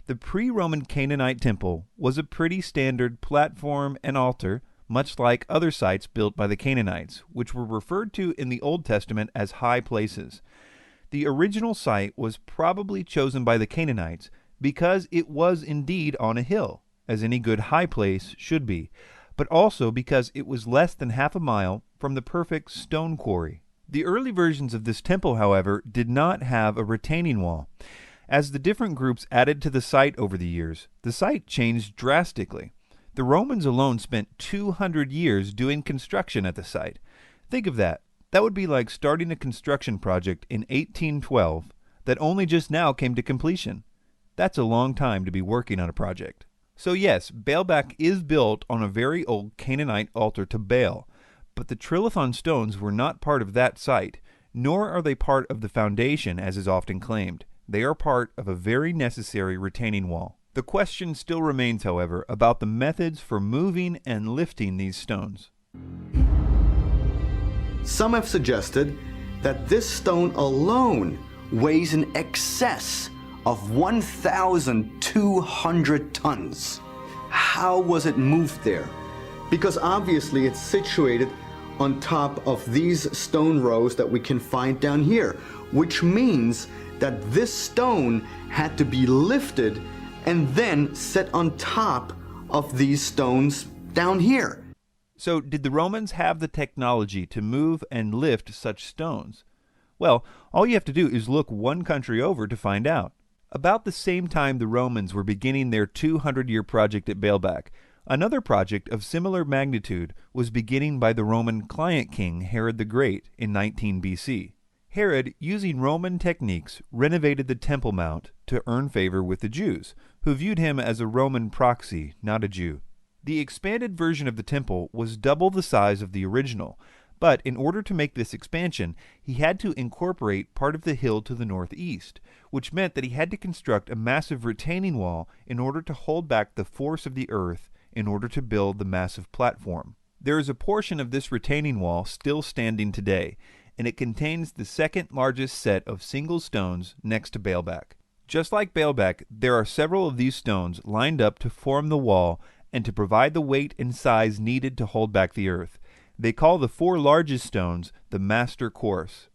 The pre-Roman Canaanite temple was a pretty standard platform and altar, much like other sites built by the Canaanites, which were referred to in the Old Testament as high places. The original site was probably chosen by the Canaanites because it was indeed on a hill, as any good high place should be, but also because it was less than half a mile from the perfect stone quarry. The early versions of this temple, however, did not have a retaining wall. As the different groups added to the site over the years, the site changed drastically. The Romans alone spent 200 years doing construction at the site. Think of that. That would be like starting a construction project in 1812 that only just now came to completion. That's a long time to be working on a project. So yes, Baalbek is built on a very old Canaanite altar to Baal, but the trilithon stones were not part of that site, nor are they part of the foundation as is often claimed. They are part of a very necessary retaining wall. The question still remains, however, about the methods for moving and lifting these stones. Some have suggested that this stone alone weighs in excess of 1,200 tons. How was it moved there? Because obviously it's situated on top of these stone rows that we can find down here, which means that this stone had to be lifted and then set on top of these stones down here. So did the Romans have the technology to move and lift such stones? Well, all you have to do is look one country over to find out. About the same time the Romans were beginning their 200-year project at Baalbek, another project of similar magnitude was beginning by the Roman client king Herod the Great in 19 BC. Herod, using Roman techniques, renovated the Temple Mount to earn favor with the Jews, who viewed him as a Roman proxy, not a Jew. The expanded version of the temple was double the size of the original, but in order to make this expansion, he had to incorporate part of the hill to the northeast, which meant that he had to construct a massive retaining wall in order to hold back the force of the earth in order to build the massive platform. There is a portion of this retaining wall still standing today, and it contains the second largest set of single stones next to Baalbek. Just like Baalbek, there are several of these stones lined up to form the wall and to provide the weight and size needed to hold back the earth. They call the four largest stones the master course.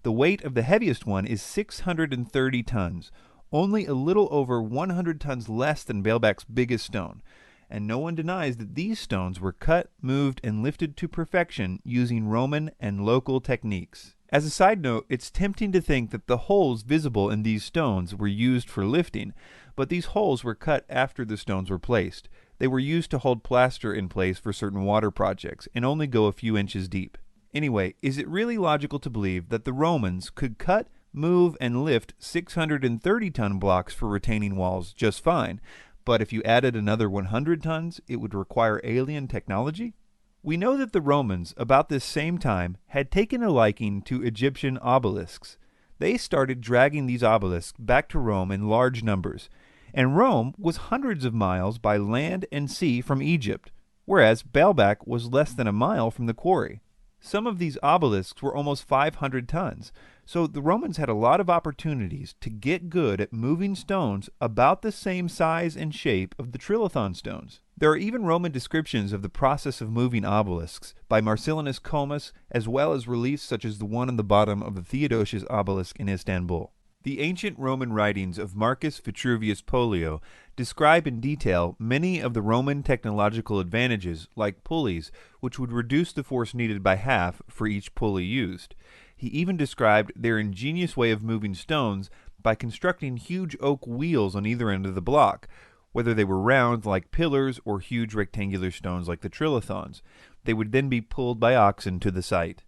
The weight of the heaviest one is 630 tons, only a little over 100 tons less than Baalbek's biggest stone, and no one denies that these stones were cut, moved, and lifted to perfection using Roman and local techniques. As a side note, it's tempting to think that the holes visible in these stones were used for lifting, but these holes were cut after the stones were placed. They were used to hold plaster in place for certain water projects and only go a few inches deep. Anyway, is it really logical to believe that the Romans could cut, move, and lift 630-ton blocks for retaining walls just fine, but if you added another 100 tons, it would require alien technology? We know that the Romans, about this same time, had taken a liking to Egyptian obelisks. They started dragging these obelisks back to Rome in large numbers, and Rome was hundreds of miles by land and sea from Egypt, whereas Baalbek was less than a mile from the quarry. Some of these obelisks were almost 500 tons, so the Romans had a lot of opportunities to get good at moving stones about the same size and shape of the trilithon stones. There are even Roman descriptions of the process of moving obelisks by Marcellinus Comus, as well as reliefs such as the one on the bottom of the Theodosius obelisk in Istanbul. The ancient Roman writings of Marcus Vitruvius Pollio describe in detail many of the Roman technological advantages, like pulleys, which would reduce the force needed by half for each pulley used. He even described their ingenious way of moving stones by constructing huge oak wheels on either end of the block, whether they were round like pillars or huge rectangular stones like the trilithons. They would then be pulled by oxen to the site.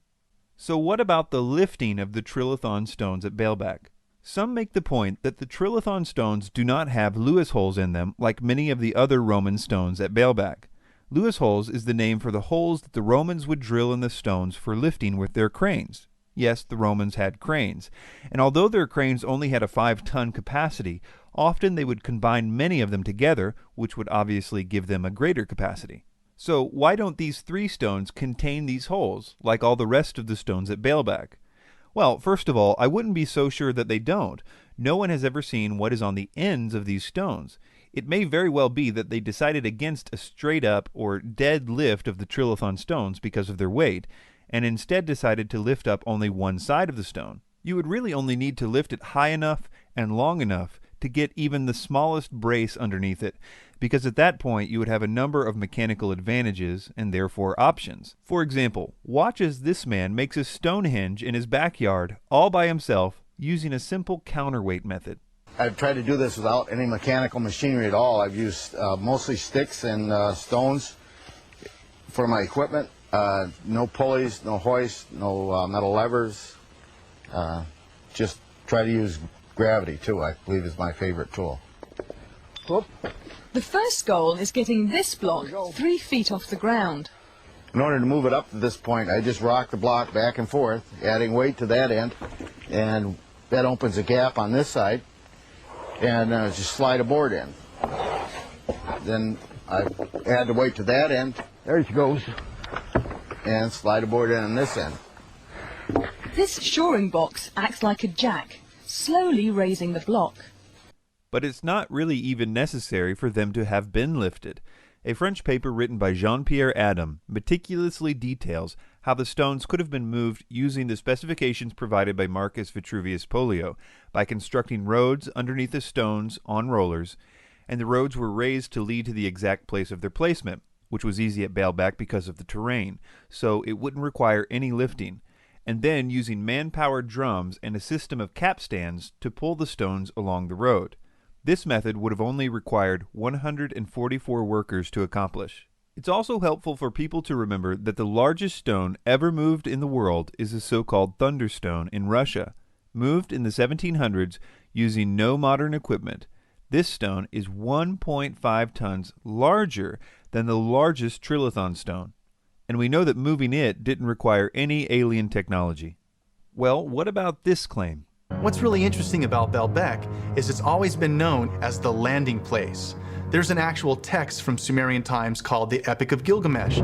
So what about the lifting of the trilithon stones at Baalbek? Some make the point that the trilithon stones do not have Lewis holes in them like many of the other Roman stones at Baalbek. Lewis holes is the name for the holes that the Romans would drill in the stones for lifting with their cranes. Yes, the Romans had cranes, and although their cranes only had a 5-ton capacity, often they would combine many of them together, which would obviously give them a greater capacity. So why don't these 3 stones contain these holes, like all the rest of the stones at Baalbek? Well, first of all, I wouldn't be so sure that they don't. No one has ever seen what is on the ends of these stones. It may very well be that they decided against a straight-up or dead lift of the trilithon stones because of their weight, and instead decided to lift up only one side of the stone. You would really only need to lift it high enough and long enough to get even the smallest brace underneath it, because at that point you would have a number of mechanical advantages and therefore options. For example, watch as this man makes a Stonehenge in his backyard all by himself using a simple counterweight method. I've tried to do this without any mechanical machinery at all. I've used mostly sticks and stones for my equipment. No pulleys, no hoist, no metal levers. Just try to use gravity too, I believe is my favorite tool. Whoop. The first goal is getting this block 3 feet off the ground. In order to move it up to this point, I just rock the block back and forth, adding weight to that end, and that opens a gap on this side, and just slide a board in. Then I add the weight to that end, there she goes, and slide a board in on this end. This shoring box acts like a jack, slowly raising the block. But it's not really even necessary for them to have been lifted. A French paper written by Jean-Pierre Adam meticulously details how the stones could have been moved using the specifications provided by Marcus Vitruvius Pollio by constructing roads underneath the stones on rollers, and the roads were raised to lead to the exact place of their placement, which was easy at Baalbek because of the terrain, so it wouldn't require any lifting, and then using man-powered drums and a system of capstans to pull the stones along the road. This method would have only required 144 workers to accomplish. It's also helpful for people to remember that the largest stone ever moved in the world is the so-called Thunderstone in Russia, moved in the 1700s using no modern equipment. This stone is 1.5 tons larger than the largest trilithon stone, and we know that moving it didn't require any alien technology. Well, what about this claim? What's really interesting about Baalbek is it's always been known as the landing place. There's an actual text from Sumerian times called the Epic of Gilgamesh.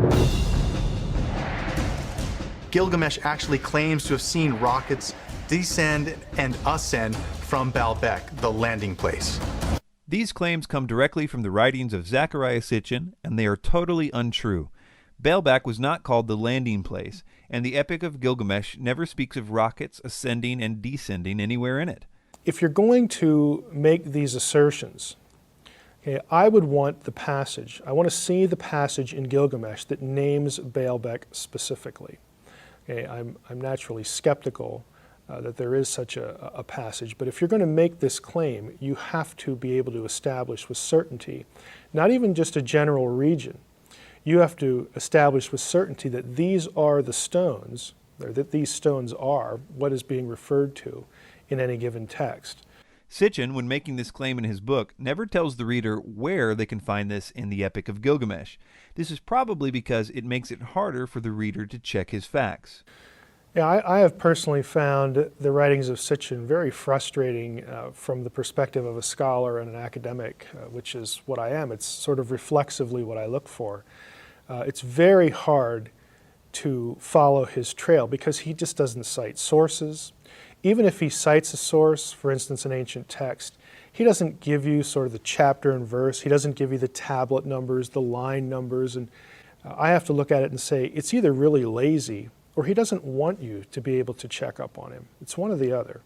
Gilgamesh actually claims to have seen rockets descend and ascend from Baalbek, the landing place. These claims come directly from the writings of Zechariah Sitchin, and they are totally untrue. Baalbek was not called the landing place, and the Epic of Gilgamesh never speaks of rockets ascending and descending anywhere in it. If you're going to make these assertions, okay, I would want the passage. I want to see the passage in Gilgamesh that names Baalbek specifically. Okay, I'm naturally skeptical that there is such a passage, but if you're going to make this claim, you have to be able to establish with certainty, not even just a general region. You have to establish with certainty that these are the stones, or that these stones are what is being referred to in any given text. Sitchin, when making this claim in his book, never tells the reader where they can find this in the Epic of Gilgamesh. This is probably because it makes it harder for the reader to check his facts. Yeah, I have personally found the writings of Sitchin very frustrating from the perspective of a scholar and an academic, which is what I am. It's sort of reflexively what I look for. It's very hard to follow his trail because he just doesn't cite sources. Even if he cites a source, for instance, an ancient text, he doesn't give you sort of the chapter and verse. He doesn't give you the tablet numbers, the line numbers, and I have to look at it and say it's either really lazy or he doesn't want you to be able to check up on him. It's one or the other.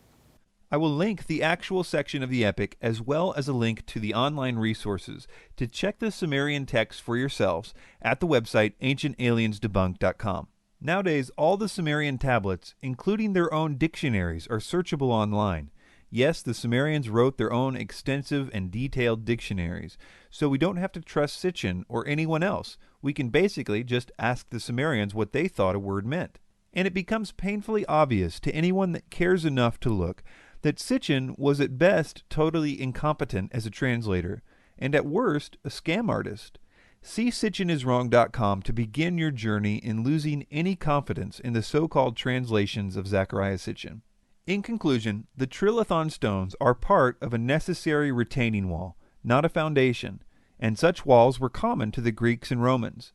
I will link the actual section of the Epic as well as a link to the online resources to check the Sumerian text for yourselves at the website ancientaliensdebunked.com. Nowadays, all the Sumerian tablets, including their own dictionaries, are searchable online. Yes, the Sumerians wrote their own extensive and detailed dictionaries, so we don't have to trust Sitchin or anyone else. We can basically just ask the Sumerians what they thought a word meant. And it becomes painfully obvious to anyone that cares enough to look that Sitchin was at best totally incompetent as a translator, and at worst a scam artist. See SitchinIsWrong.com to begin your journey in losing any confidence in the so-called translations of Zechariah Sitchin. In conclusion, the trilithon stones are part of a necessary retaining wall, not a foundation, and such walls were common to the Greeks and Romans.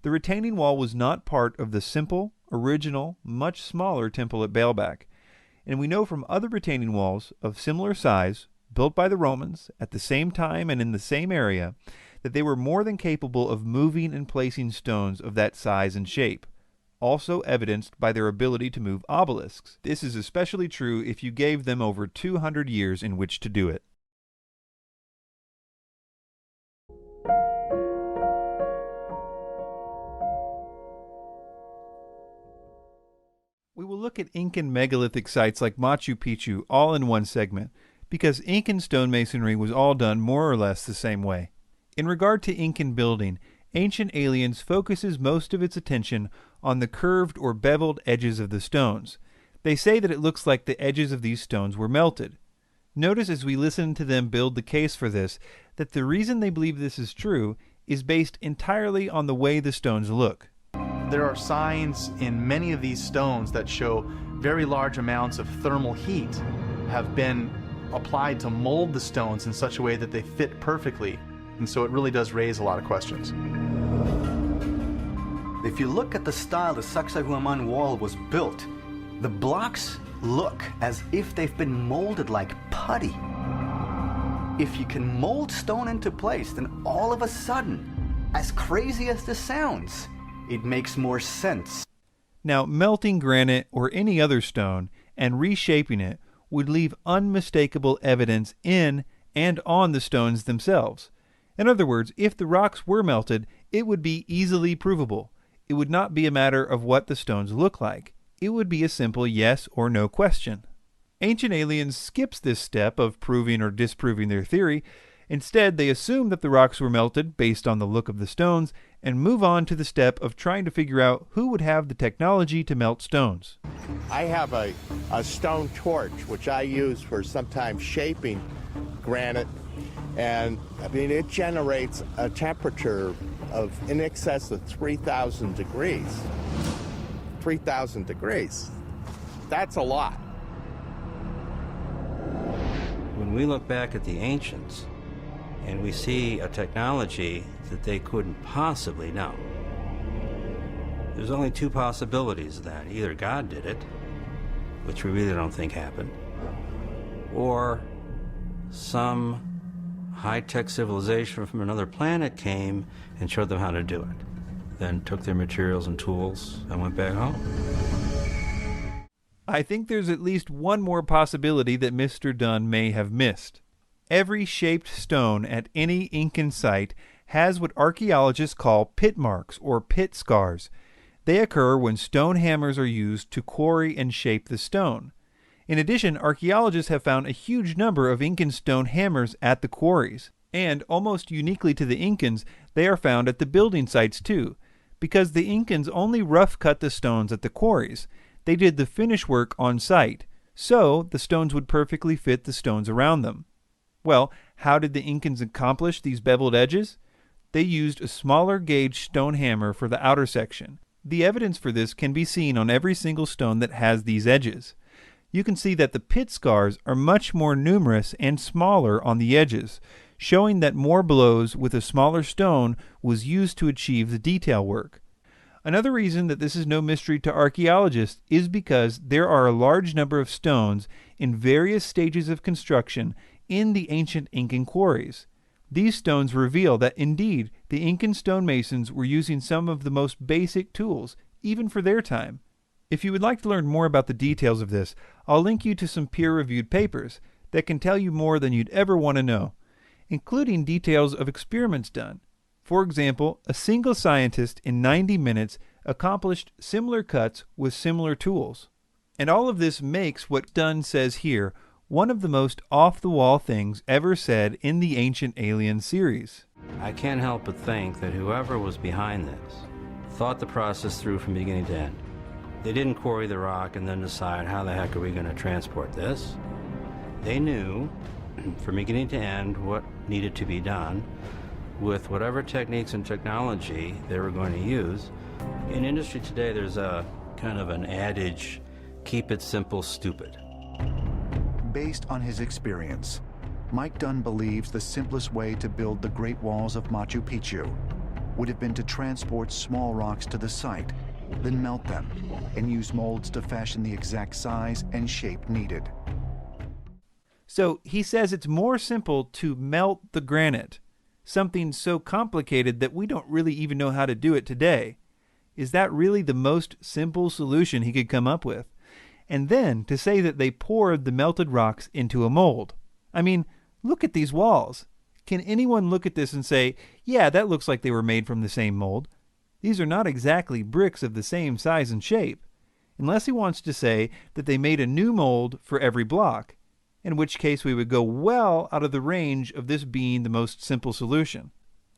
The retaining wall was not part of the simple, original, much smaller temple at Baalbek, and we know from other retaining walls of similar size, built by the Romans at the same time and in the same area, that they were more than capable of moving and placing stones of that size and shape, also evidenced by their ability to move obelisks. This is especially true if you gave them over 200 years in which to do it. We will look at Incan megalithic sites like Machu Picchu all in one segment, because Incan stonemasonry was all done more or less the same way. In regard to Incan building, Ancient Aliens focuses most of its attention on the curved or beveled edges of the stones. They say that it looks like the edges of these stones were melted. Notice as we listen to them build the case for this, that the reason they believe this is true is based entirely on the way the stones look. There are signs in many of these stones that show very large amounts of thermal heat have been applied to mold the stones in such a way that they fit perfectly. And so it really does raise a lot of questions. If you look at the style the Sacsayhuaman wall was built, the blocks look as if they've been molded like putty. If you can mold stone into place, then all of a sudden, as crazy as this sounds, it makes more sense. Now, melting granite or any other stone and reshaping it would leave unmistakable evidence in and on the stones themselves. In other words, if the rocks were melted, it would be easily provable. It would not be a matter of what the stones look like. It would be a simple yes or no question. Ancient Aliens skips this step of proving or disproving their theory. Instead, they assume that the rocks were melted based on the look of the stones and move on to the step of trying to figure out who would have the technology to melt stones. I have a stone torch, which I use for sometimes shaping granite, and I mean, it generates a temperature of in excess of 3,000 degrees. 3,000 degrees. That's a lot. When we look back at the ancients, and we see a technology that they couldn't possibly know, there's only two possibilities then. Either God did it, which we really don't think happened, or some high-tech civilization from another planet came and showed them how to do it, then took their materials and tools and went back home. I think there's at least one more possibility that Mr. Dunn may have missed. Every shaped stone at any Incan site has what archaeologists call pit marks or pit scars. They occur when stone hammers are used to quarry and shape the stone. In addition, archaeologists have found a huge number of Incan stone hammers at the quarries. And, almost uniquely to the Incans, they are found at the building sites too, because the Incans only rough cut the stones at the quarries. They did the finish work on site, so the stones would perfectly fit the stones around them. Well, how did the Incans accomplish these beveled edges? They used a smaller gauge stone hammer for the outer section. The evidence for this can be seen on every single stone that has these edges. You can see that the pit scars are much more numerous and smaller on the edges, showing that more blows with a smaller stone was used to achieve the detail work. Another reason that this is no mystery to archaeologists is because there are a large number of stones in various stages of construction in the ancient Incan quarries. These stones reveal that indeed the Incan stonemasons were using some of the most basic tools, even for their time. If you would like to learn more about the details of this, I'll link you to some peer-reviewed papers that can tell you more than you'd ever want to know, including details of experiments done. For example, a single scientist in 90 minutes accomplished similar cuts with similar tools. And all of this makes what Dunn says here one of the most off-the-wall things ever said in the Ancient Aliens series. I can't help but think that whoever was behind this thought the process through from beginning to end. They didn't quarry the rock and then decide how the heck are we going to transport this. They knew from beginning to end what needed to be done with whatever techniques and technology they were going to use. In industry today, there's a kind of an adage, keep it simple, stupid. Based on his experience, Mike Dunn believes the simplest way to build the Great Walls of Machu Picchu would have been to transport small rocks to the site, then melt them, and use molds to fashion the exact size and shape needed. So he says it's more simple to melt the granite, something so complicated that we don't really even know how to do it today. Is that really the most simple solution he could come up with? And then to say that they poured the melted rocks into a mold. I mean, look at these walls. Can anyone look at this and say, yeah, that looks like they were made from the same mold? These are not exactly bricks of the same size and shape. Unless he wants to say that they made a new mold for every block, in which case we would go well out of the range of this being the most simple solution.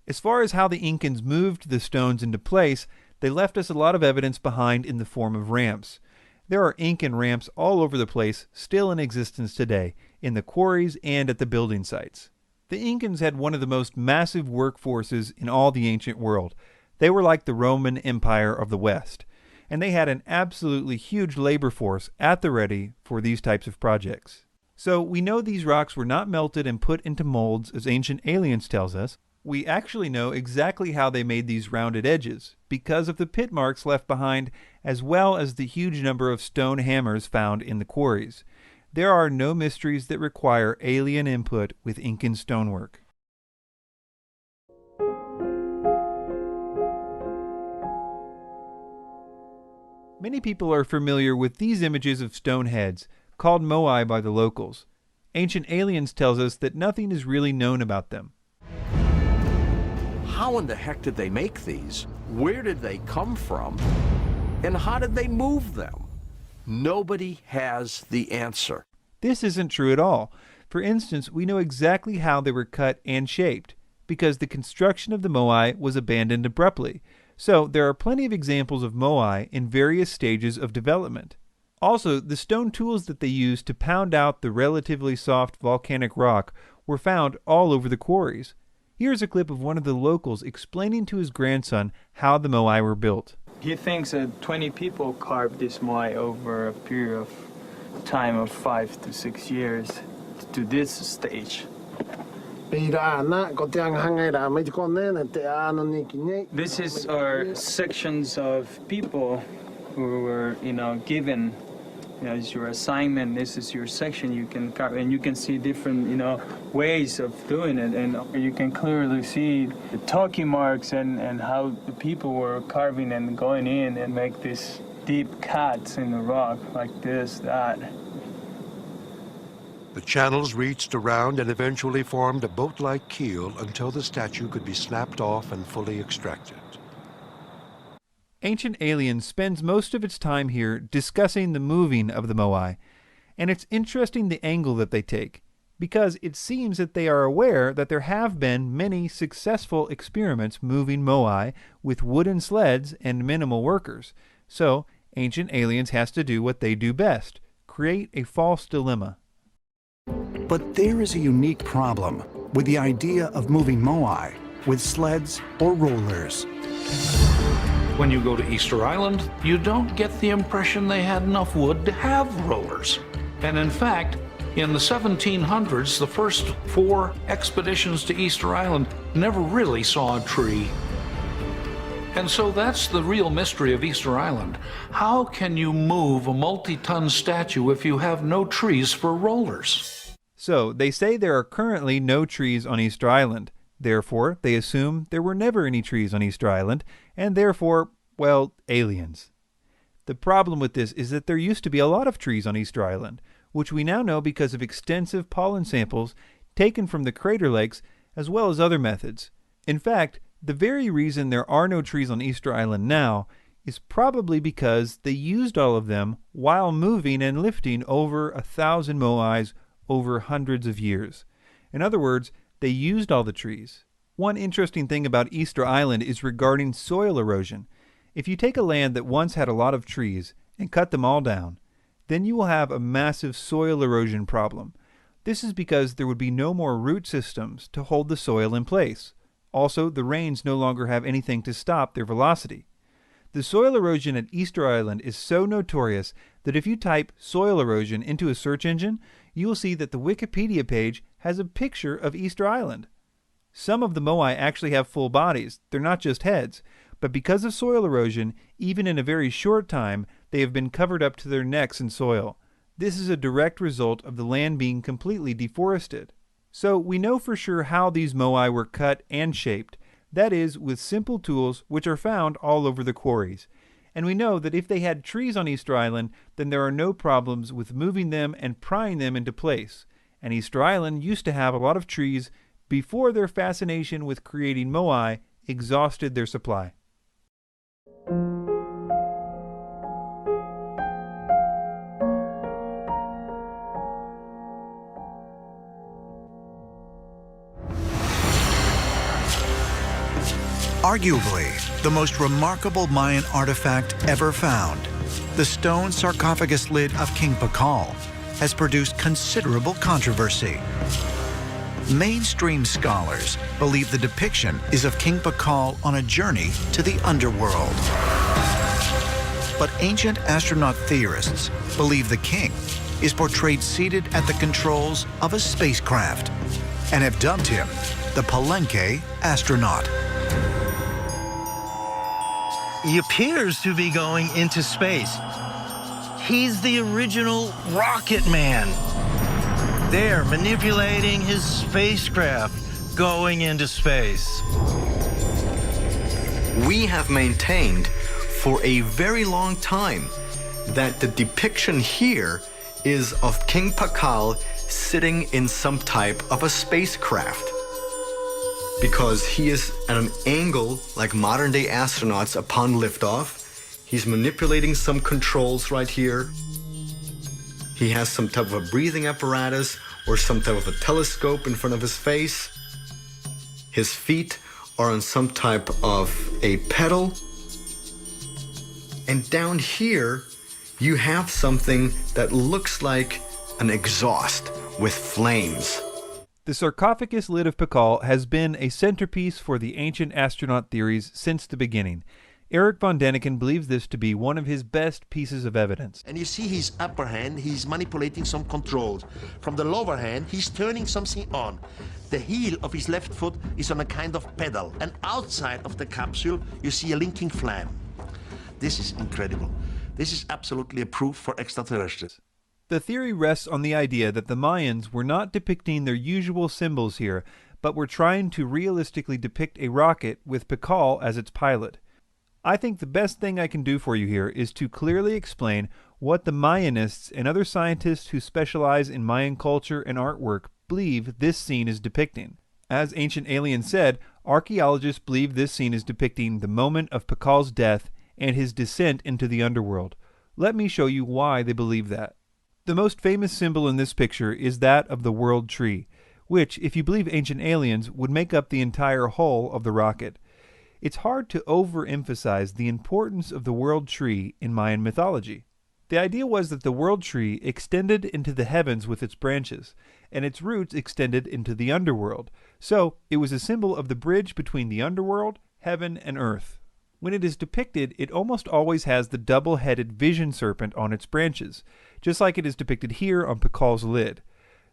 As far as how the Incans moved the stones into place, they left us a lot of evidence behind in the form of ramps. There are Incan ramps all over the place, still in existence today, in the quarries and at the building sites. The Incans had one of the most massive workforces in all the ancient world. They were like the Roman Empire of the West, and they had an absolutely huge labor force at the ready for these types of projects. So we know these rocks were not melted and put into molds as Ancient Aliens tells us. We actually know exactly how they made these rounded edges, because of the pit marks left behind, as well as the huge number of stone hammers found in the quarries. There are no mysteries that require alien input with Incan stonework. Many people are familiar with these images of stone heads, called moai by the locals. Ancient Aliens tells us that nothing is really known about them. How in the heck did they make these? Where did they come from? And how did they move them? Nobody has the answer. This isn't true at all. For instance, we know exactly how they were cut and shaped, because the construction of the moai was abandoned abruptly. So there are plenty of examples of moai in various stages of development. Also, the stone tools that they used to pound out the relatively soft volcanic rock were found all over the quarries. Here's a clip of one of the locals explaining to his grandson how the moai were built. He thinks that 20 people carved this moai over a period of time of 5 to 6 years to this stage. This is our sections of people who were, given as your assignment. This is your section. You can carve, and you can see different, ways of doing it, and you can clearly see the talkie marks and how the people were carving and going in and make these deep cuts in the rock like this, that. The channels reached around and eventually formed a boat-like keel until the statue could be snapped off and fully extracted. Ancient Aliens spends most of its time here discussing the moving of the moai, and it's interesting the angle that they take, because it seems that they are aware that there have been many successful experiments moving moai with wooden sleds and minimal workers. So Ancient Aliens has to do what they do best, create a false dilemma. But there is a unique problem with the idea of moving moai with sleds or rollers. When you go to Easter Island, you don't get the impression they had enough wood to have rollers. And in fact, in the 1700s, the first 4 expeditions to Easter Island never really saw a tree. And so that's the real mystery of Easter Island. How can you move a multi-ton statue if you have no trees for rollers? So they say there are currently no trees on Easter Island. Therefore, they assume there were never any trees on Easter Island, and therefore, well, aliens. The problem with this is that there used to be a lot of trees on Easter Island, which we now know because of extensive pollen samples taken from the crater lakes as well as other methods. In fact, the very reason there are no trees on Easter Island now is probably because they used all of them while moving and lifting over 1,000 moais over hundreds of years. In other words, they used all the trees. One interesting thing about Easter Island is regarding soil erosion. If you take a land that once had a lot of trees and cut them all down, then you will have a massive soil erosion problem. This is because there would be no more root systems to hold the soil in place. Also, the rains no longer have anything to stop their velocity. The soil erosion at Easter Island is so notorious that if you type soil erosion into a search engine, you will see that the Wikipedia page has a picture of Easter Island. Some of the moai actually have full bodies, they're not just heads, but because of soil erosion, even in a very short time, they have been covered up to their necks in soil. This is a direct result of the land being completely deforested. So we know for sure how these moai were cut and shaped, that is, with simple tools which are found all over the quarries. And we know that if they had trees on Easter Island, then there are no problems with moving them and prying them into place. And Easter Island used to have a lot of trees before their fascination with creating moai exhausted their supply. Arguably, the most remarkable Mayan artifact ever found, the stone sarcophagus lid of King Pakal, has produced considerable controversy. Mainstream scholars believe the depiction is of King Pakal on a journey to the underworld. But ancient astronaut theorists believe the king is portrayed seated at the controls of a spacecraft and have dubbed him the Palenque astronaut. He appears to be going into space. He's the original rocket man. There, manipulating his spacecraft, going into space. We have maintained for a very long time that the depiction here is of King Pakal sitting in some type of a spacecraft, because he is at an angle like modern-day astronauts upon liftoff. He's manipulating some controls right here. He has some type of a breathing apparatus or some type of a telescope in front of his face. His feet are on some type of a pedal. And down here, you have something that looks like an exhaust with flames. The sarcophagus lid of Pakal has been a centerpiece for the ancient astronaut theories since the beginning. Eric von Däniken believes this to be one of his best pieces of evidence. And you see his upper hand, he's manipulating some controls. From the lower hand, he's turning something on. The heel of his left foot is on a kind of pedal. And outside of the capsule, you see a linking flame. This is incredible. This is absolutely a proof for extraterrestrials. The theory rests on the idea that the Mayans were not depicting their usual symbols here, but were trying to realistically depict a rocket with Pakal as its pilot. I think the best thing I can do for you here is to clearly explain what the Mayanists and other scientists who specialize in Mayan culture and artwork believe this scene is depicting. As Ancient Aliens said, archaeologists believe this scene is depicting the moment of Pakal's death and his descent into the underworld. Let me show you why they believe that. The most famous symbol in this picture is that of the World Tree, which, if you believe Ancient Aliens, would make up the entire hull of the rocket. It's hard to overemphasize the importance of the World Tree in Mayan mythology. The idea was that the World Tree extended into the heavens with its branches, and its roots extended into the underworld, so it was a symbol of the bridge between the underworld, heaven, and earth. When it is depicted, it almost always has the double-headed vision serpent on its branches, just like it is depicted here on Pakal's lid.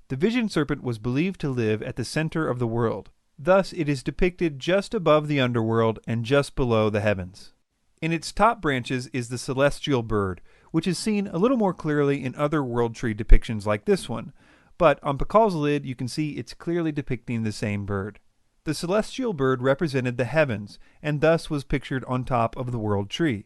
The vision serpent was believed to live at the center of the world. Thus, it is depicted just above the underworld and just below the heavens. In its top branches is the celestial bird, which is seen a little more clearly in other World Tree depictions like this one, but on Pakal's lid you can see it's clearly depicting the same bird. The celestial bird represented the heavens, and thus was pictured on top of the World Tree.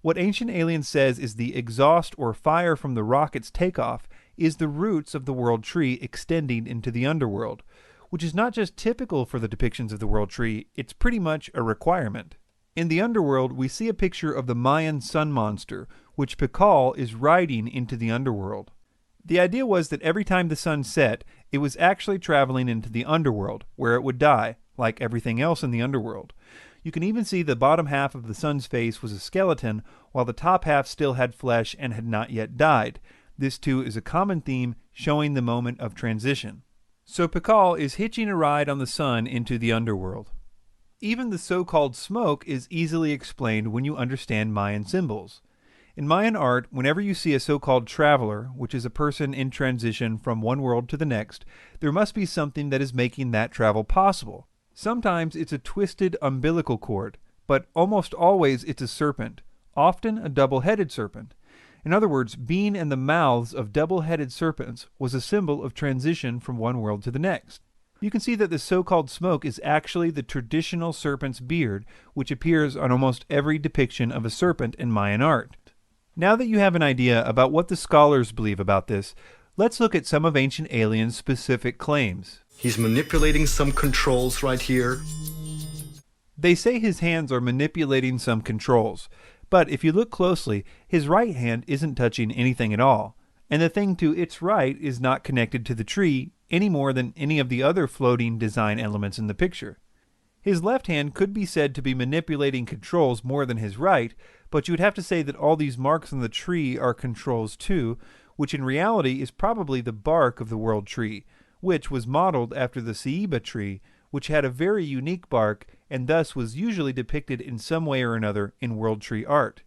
What Ancient Aliens says is the exhaust or fire from the rocket's takeoff is the roots of the World Tree extending into the underworld, which is not just typical for the depictions of the World Tree, it's pretty much a requirement. In the underworld, we see a picture of the Mayan sun monster, which Pakal is riding into the underworld. The idea was that every time the sun set, it was actually traveling into the underworld, where it would die, like everything else in the underworld. You can even see the bottom half of the sun's face was a skeleton, while the top half still had flesh and had not yet died. This too is a common theme showing the moment of transition. So Pakal is hitching a ride on the sun into the underworld. Even the so-called smoke is easily explained when you understand Mayan symbols. In Mayan art, whenever you see a so-called traveler, which is a person in transition from one world to the next, there must be something that is making that travel possible. Sometimes it's a twisted umbilical cord, but almost always it's a serpent, often a double-headed serpent. In other words, being in the mouths of double-headed serpents was a symbol of transition from one world to the next. You can see that the so-called smoke is actually the traditional serpent's beard, which appears on almost every depiction of a serpent in Mayan art. Now that you have an idea about what the scholars believe about this, let's look at some of Ancient Aliens' specific claims. He's manipulating some controls right here. They say his hands are manipulating some controls, but if you look closely, his right hand isn't touching anything at all, and the thing to its right is not connected to the tree any more than any of the other floating design elements in the picture. His left hand could be said to be manipulating controls more than his right, but you would have to say that all these marks on the tree are controls too, which in reality is probably the bark of the world tree, which was modeled after the ceiba tree, which had a very unique bark and thus was usually depicted in some way or another in world tree art.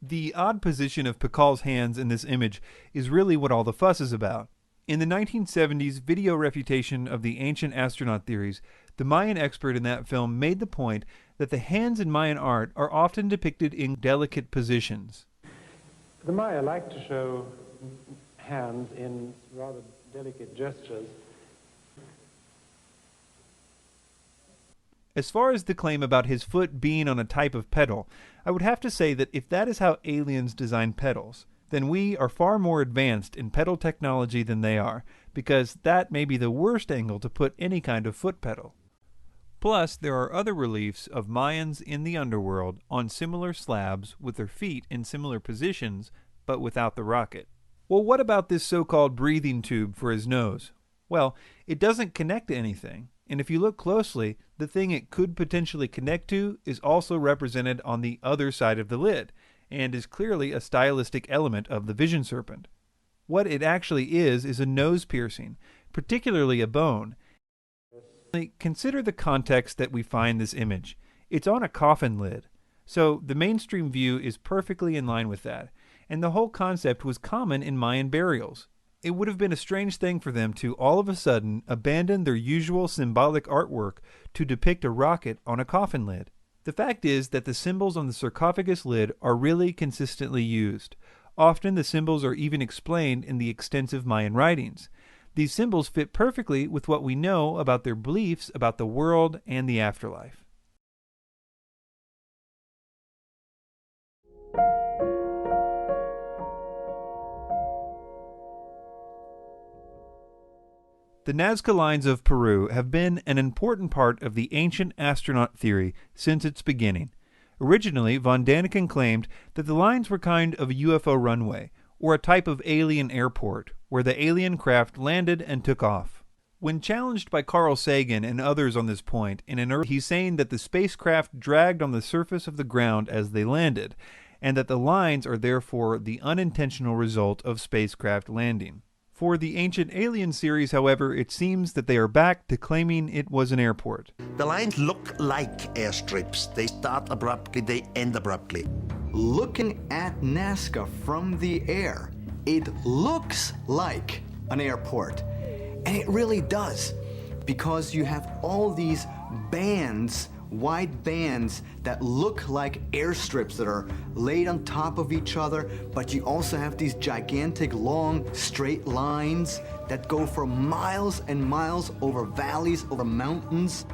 The odd position of Pakal's hands in this image is really what all the fuss is about. In the 1970s video refutation of the ancient astronaut theories, the Mayan expert in that film made the point that the hands in Mayan art are often depicted in delicate positions. The Maya like to show hands in rather delicate gestures. As far as the claim about his foot being on a type of pedal, I would have to say that if that is how aliens design pedals, then we are far more advanced in pedal technology than they are, because that may be the worst angle to put any kind of foot pedal. Plus, there are other reliefs of Mayans in the underworld on similar slabs with their feet in similar positions, but without the rocket. Well, what about this so-called breathing tube for his nose? Well, it doesn't connect to anything, and if you look closely, the thing it could potentially connect to is also represented on the other side of the lid, and is clearly a stylistic element of the vision serpent. What it actually is a nose piercing, particularly a bone. Consider the context that we find this image. It's on a coffin lid, so the mainstream view is perfectly in line with that, and the whole concept was common in Mayan burials. It would have been a strange thing for them to all of a sudden abandon their usual symbolic artwork to depict a rocket on a coffin lid. The fact is that the symbols on the sarcophagus lid are really consistently used. Often the symbols are even explained in the extensive Mayan writings. These symbols fit perfectly with what we know about their beliefs about the world and the afterlife. The Nazca lines of Peru have been an important part of the ancient astronaut theory since its beginning. Originally, von Daniken claimed that the lines were kind of a UFO runway, or a type of alien airport, where the alien craft landed and took off. When challenged by Carl Sagan and others on this point, he's saying that the spacecraft dragged on the surface of the ground as they landed, and that the lines are therefore the unintentional result of spacecraft landing. For the Ancient Alien series, however, it seems that they are back to claiming it was an airport. The lines look like airstrips. They start abruptly, they end abruptly. Looking at Nazca from the air, it looks like an airport. And it really does, because you have all these bands, wide bands that look like airstrips that are laid on top of each other, but you also have these gigantic, long, straight lines that go for miles and miles over valleys, over mountains.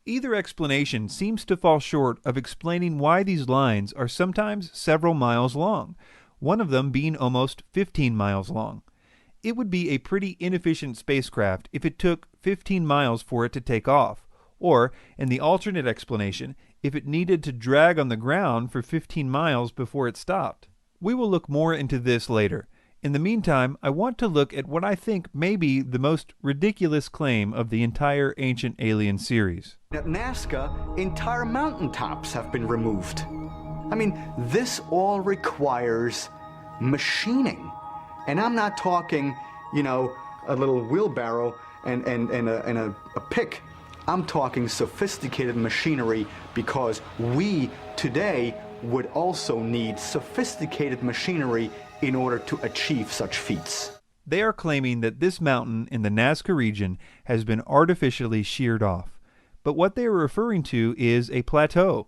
Either explanation seems to fall short of explaining why these lines are sometimes several miles long, one of them being almost 15 miles long. It would be a pretty inefficient spacecraft if it took 15 miles for it to take off, or, in the alternate explanation, if it needed to drag on the ground for 15 miles before it stopped. We will look more into this later. In the meantime, I want to look at what I think may be the most ridiculous claim of the entire Ancient Alien series. At Nazca, entire mountaintops have been removed. I mean, this all requires machining. And I'm not talking, you know, a little wheelbarrow and a pick. I'm talking sophisticated machinery, because we today would also need sophisticated machinery in order to achieve such feats. They are claiming that this mountain in the Nazca region has been artificially sheared off. But what they are referring to is a plateau.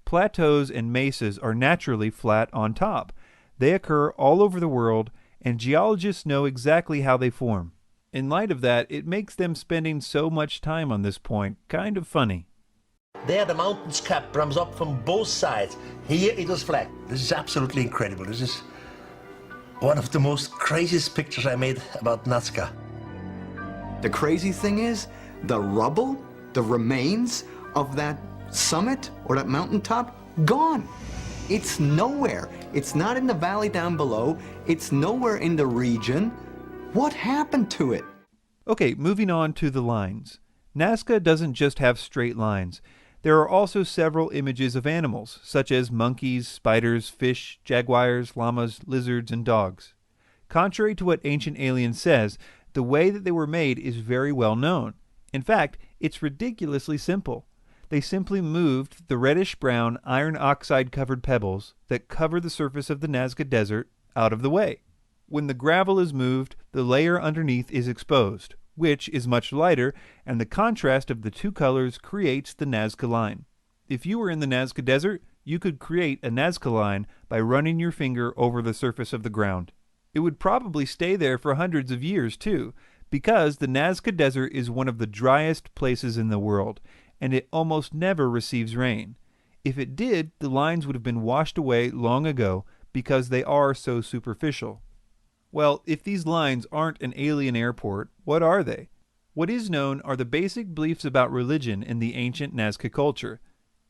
Plateaus and mesas are naturally flat on top. They occur all over the world, and geologists know exactly how they form. In light of that, it makes them spending so much time on this point kind of funny. There the mountain's cap comes up from both sides. Here it was flat. This is absolutely incredible. This is one of the most craziest pictures I made about Nazca. The crazy thing is, the rubble, the remains of that summit or that mountaintop, gone. It's nowhere. It's not in the valley down below. It's nowhere in the region. What happened to it? Okay, moving on to the lines. Nazca doesn't just have straight lines. There are also several images of animals, such as monkeys, spiders, fish, jaguars, llamas, lizards, and dogs. Contrary to what Ancient Aliens says, the way that they were made is very well known. In fact, it's ridiculously simple. They simply moved the reddish-brown iron oxide-covered pebbles that cover the surface of the Nazca Desert out of the way. When the gravel is moved, the layer underneath is exposed, which is much lighter, and the contrast of the two colors creates the Nazca line. If you were in the Nazca Desert, you could create a Nazca line by running your finger over the surface of the ground. It would probably stay there for hundreds of years, too, because the Nazca Desert is one of the driest places in the world, and it almost never receives rain. If it did, the lines would have been washed away long ago because they are so superficial. Well, if these lines aren't an alien airport, what are they? What is known are the basic beliefs about religion in the ancient Nazca culture.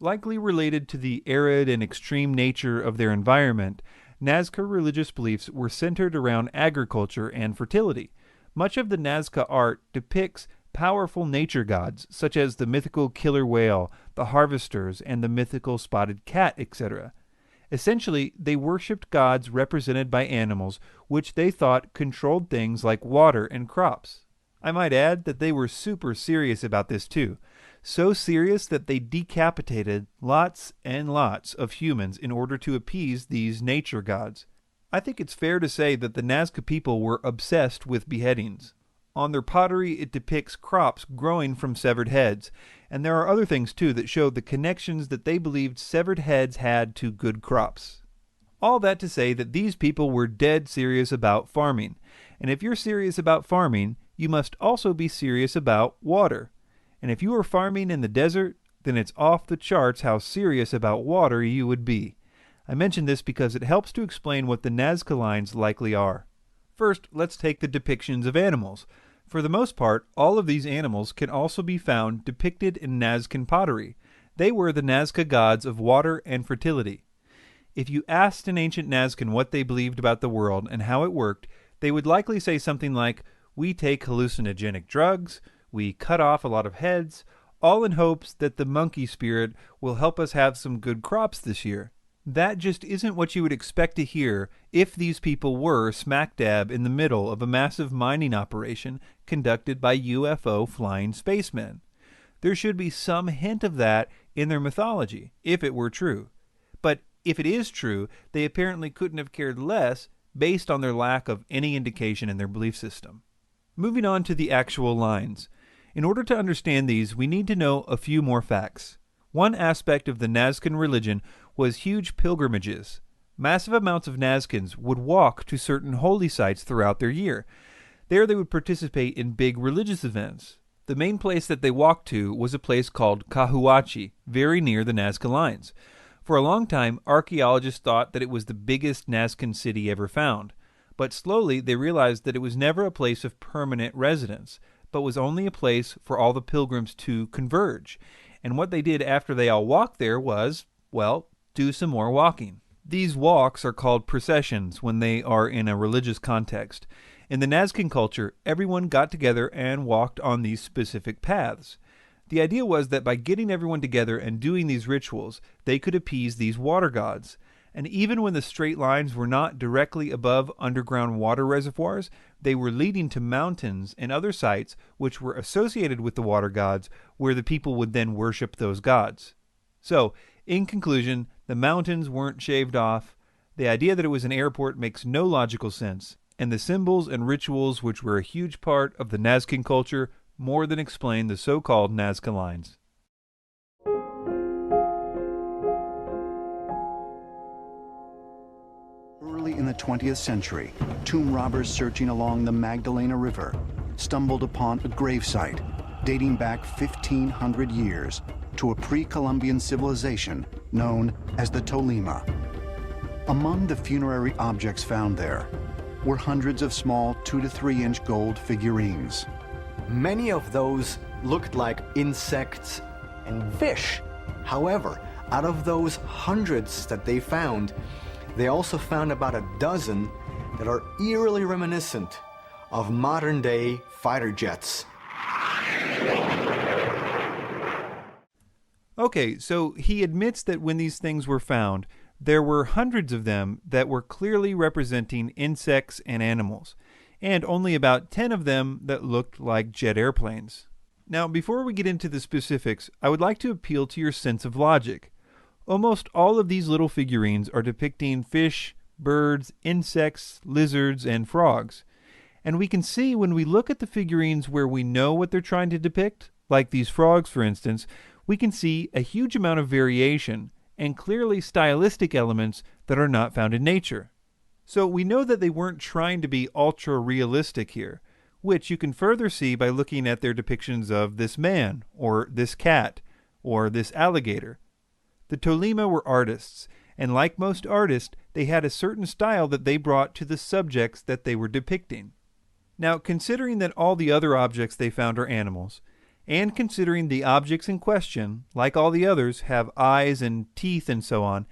Likely related to the arid and extreme nature of their environment, Nazca religious beliefs were centered around agriculture and fertility. Much of the Nazca art depicts powerful nature gods, such as the mythical killer whale, the harvesters, and the mythical spotted cat, etc. Essentially, they worshipped gods represented by animals, which they thought controlled things like water and crops. I might add that they were super serious about this too. So serious that they decapitated lots and lots of humans in order to appease these nature gods. I think it's fair to say that the Nazca people were obsessed with beheadings. On their pottery, it depicts crops growing from severed heads, and there are other things too that show the connections that they believed severed heads had to good crops. All that to say that these people were dead serious about farming, and if you're serious about farming, you must also be serious about water. And if you are farming in the desert, then it's off the charts how serious about water you would be. I mention this because it helps to explain what the Nazca lines likely are. First, let's take the depictions of animals. For the most part, all of these animals can also be found depicted in Nazcan pottery. They were the Nazca gods of water and fertility. If you asked an ancient Nazcan what they believed about the world and how it worked, they would likely say something like, "We take hallucinogenic drugs, we cut off a lot of heads, all in hopes that the monkey spirit will help us have some good crops this year." That just isn't what you would expect to hear if these people were smack dab in the middle of a massive mining operation conducted by UFO flying spacemen. There should be some hint of that in their mythology, if it were true. But if it is true, they apparently couldn't have cared less based on their lack of any indication in their belief system. Moving on to the actual lines. In order to understand these, we need to know a few more facts. One aspect of the Nazcan religion was huge pilgrimages. Massive amounts of Nazcans would walk to certain holy sites throughout their year. There they would participate in big religious events. The main place that they walked to was a place called Cahuachi, very near the Nazca lines. For a long time, archaeologists thought that it was the biggest Nazcan city ever found. But slowly they realized that it was never a place of permanent residence, but was only a place for all the pilgrims to converge. And what they did after they all walked there was, well, do some more walking. These walks are called processions when they are in a religious context. In the Nazcan culture, everyone got together and walked on these specific paths. The idea was that by getting everyone together and doing these rituals, they could appease these water gods. And even when the straight lines were not directly above underground water reservoirs, they were leading to mountains and other sites which were associated with the water gods, where the people would then worship those gods. So, in conclusion, the mountains weren't shaved off, the idea that it was an airport makes no logical sense, and the symbols and rituals which were a huge part of the Nazcan culture more than explain the so-called Nazca lines. Early in the 20th century, tomb robbers searching along the Magdalena River stumbled upon a gravesite dating back 1,500 years to a pre-Columbian civilization known as the Tolima. Among the funerary objects found there were hundreds of small 2 to 3 inch gold figurines. Many of those looked like insects and fish. However, out of those hundreds that they found, they also found about a dozen that are eerily reminiscent of modern-day fighter jets. Okay, so he admits that when these things were found, there were hundreds of them that were clearly representing insects and animals, and only about 10 of them that looked like jet airplanes. Now, before we get into the specifics, I would like to appeal to your sense of logic. Almost all of these little figurines are depicting fish, birds, insects, lizards, and frogs. And we can see when we look at the figurines where we know what they're trying to depict, like these frogs for instance, we can see a huge amount of variation and clearly stylistic elements that are not found in nature. So we know that they weren't trying to be ultra-realistic here, which you can further see by looking at their depictions of this man, or this cat, or this alligator. The Tolima were artists, and like most artists, they had a certain style that they brought to the subjects that they were depicting. Now, considering that all the other objects they found are animals, and considering the objects in question, like all the others, have eyes and teeth and so on,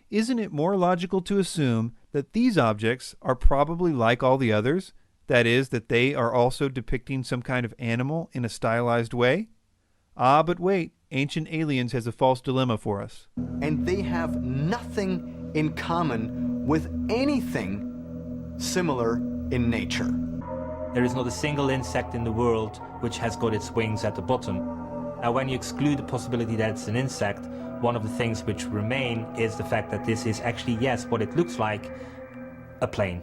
isn't it more logical to assume that these objects are probably like all the others? That is, that they are also depicting some kind of animal in a stylized way? Ah, but wait, Ancient Aliens has a false dilemma for us. And they have nothing in common with anything similar in nature. There is not a single insect in the world which has got its wings at the bottom. Now, when you exclude the possibility that it's an insect, one of the things which remain is the fact that this is actually, yes, what it looks like, a plane.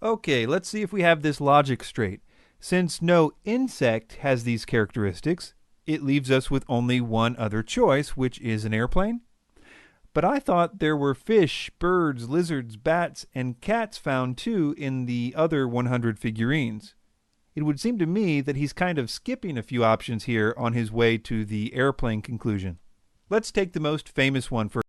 Okay, let's see if we have this logic straight. Since no insect has these characteristics, it leaves us with only one other choice, which is an airplane. But I thought there were fish, birds, lizards, bats, and cats found too in the other 100 figurines. It would seem to me that he's kind of skipping a few options here on his way to the airplane conclusion. Let's take the most famous one for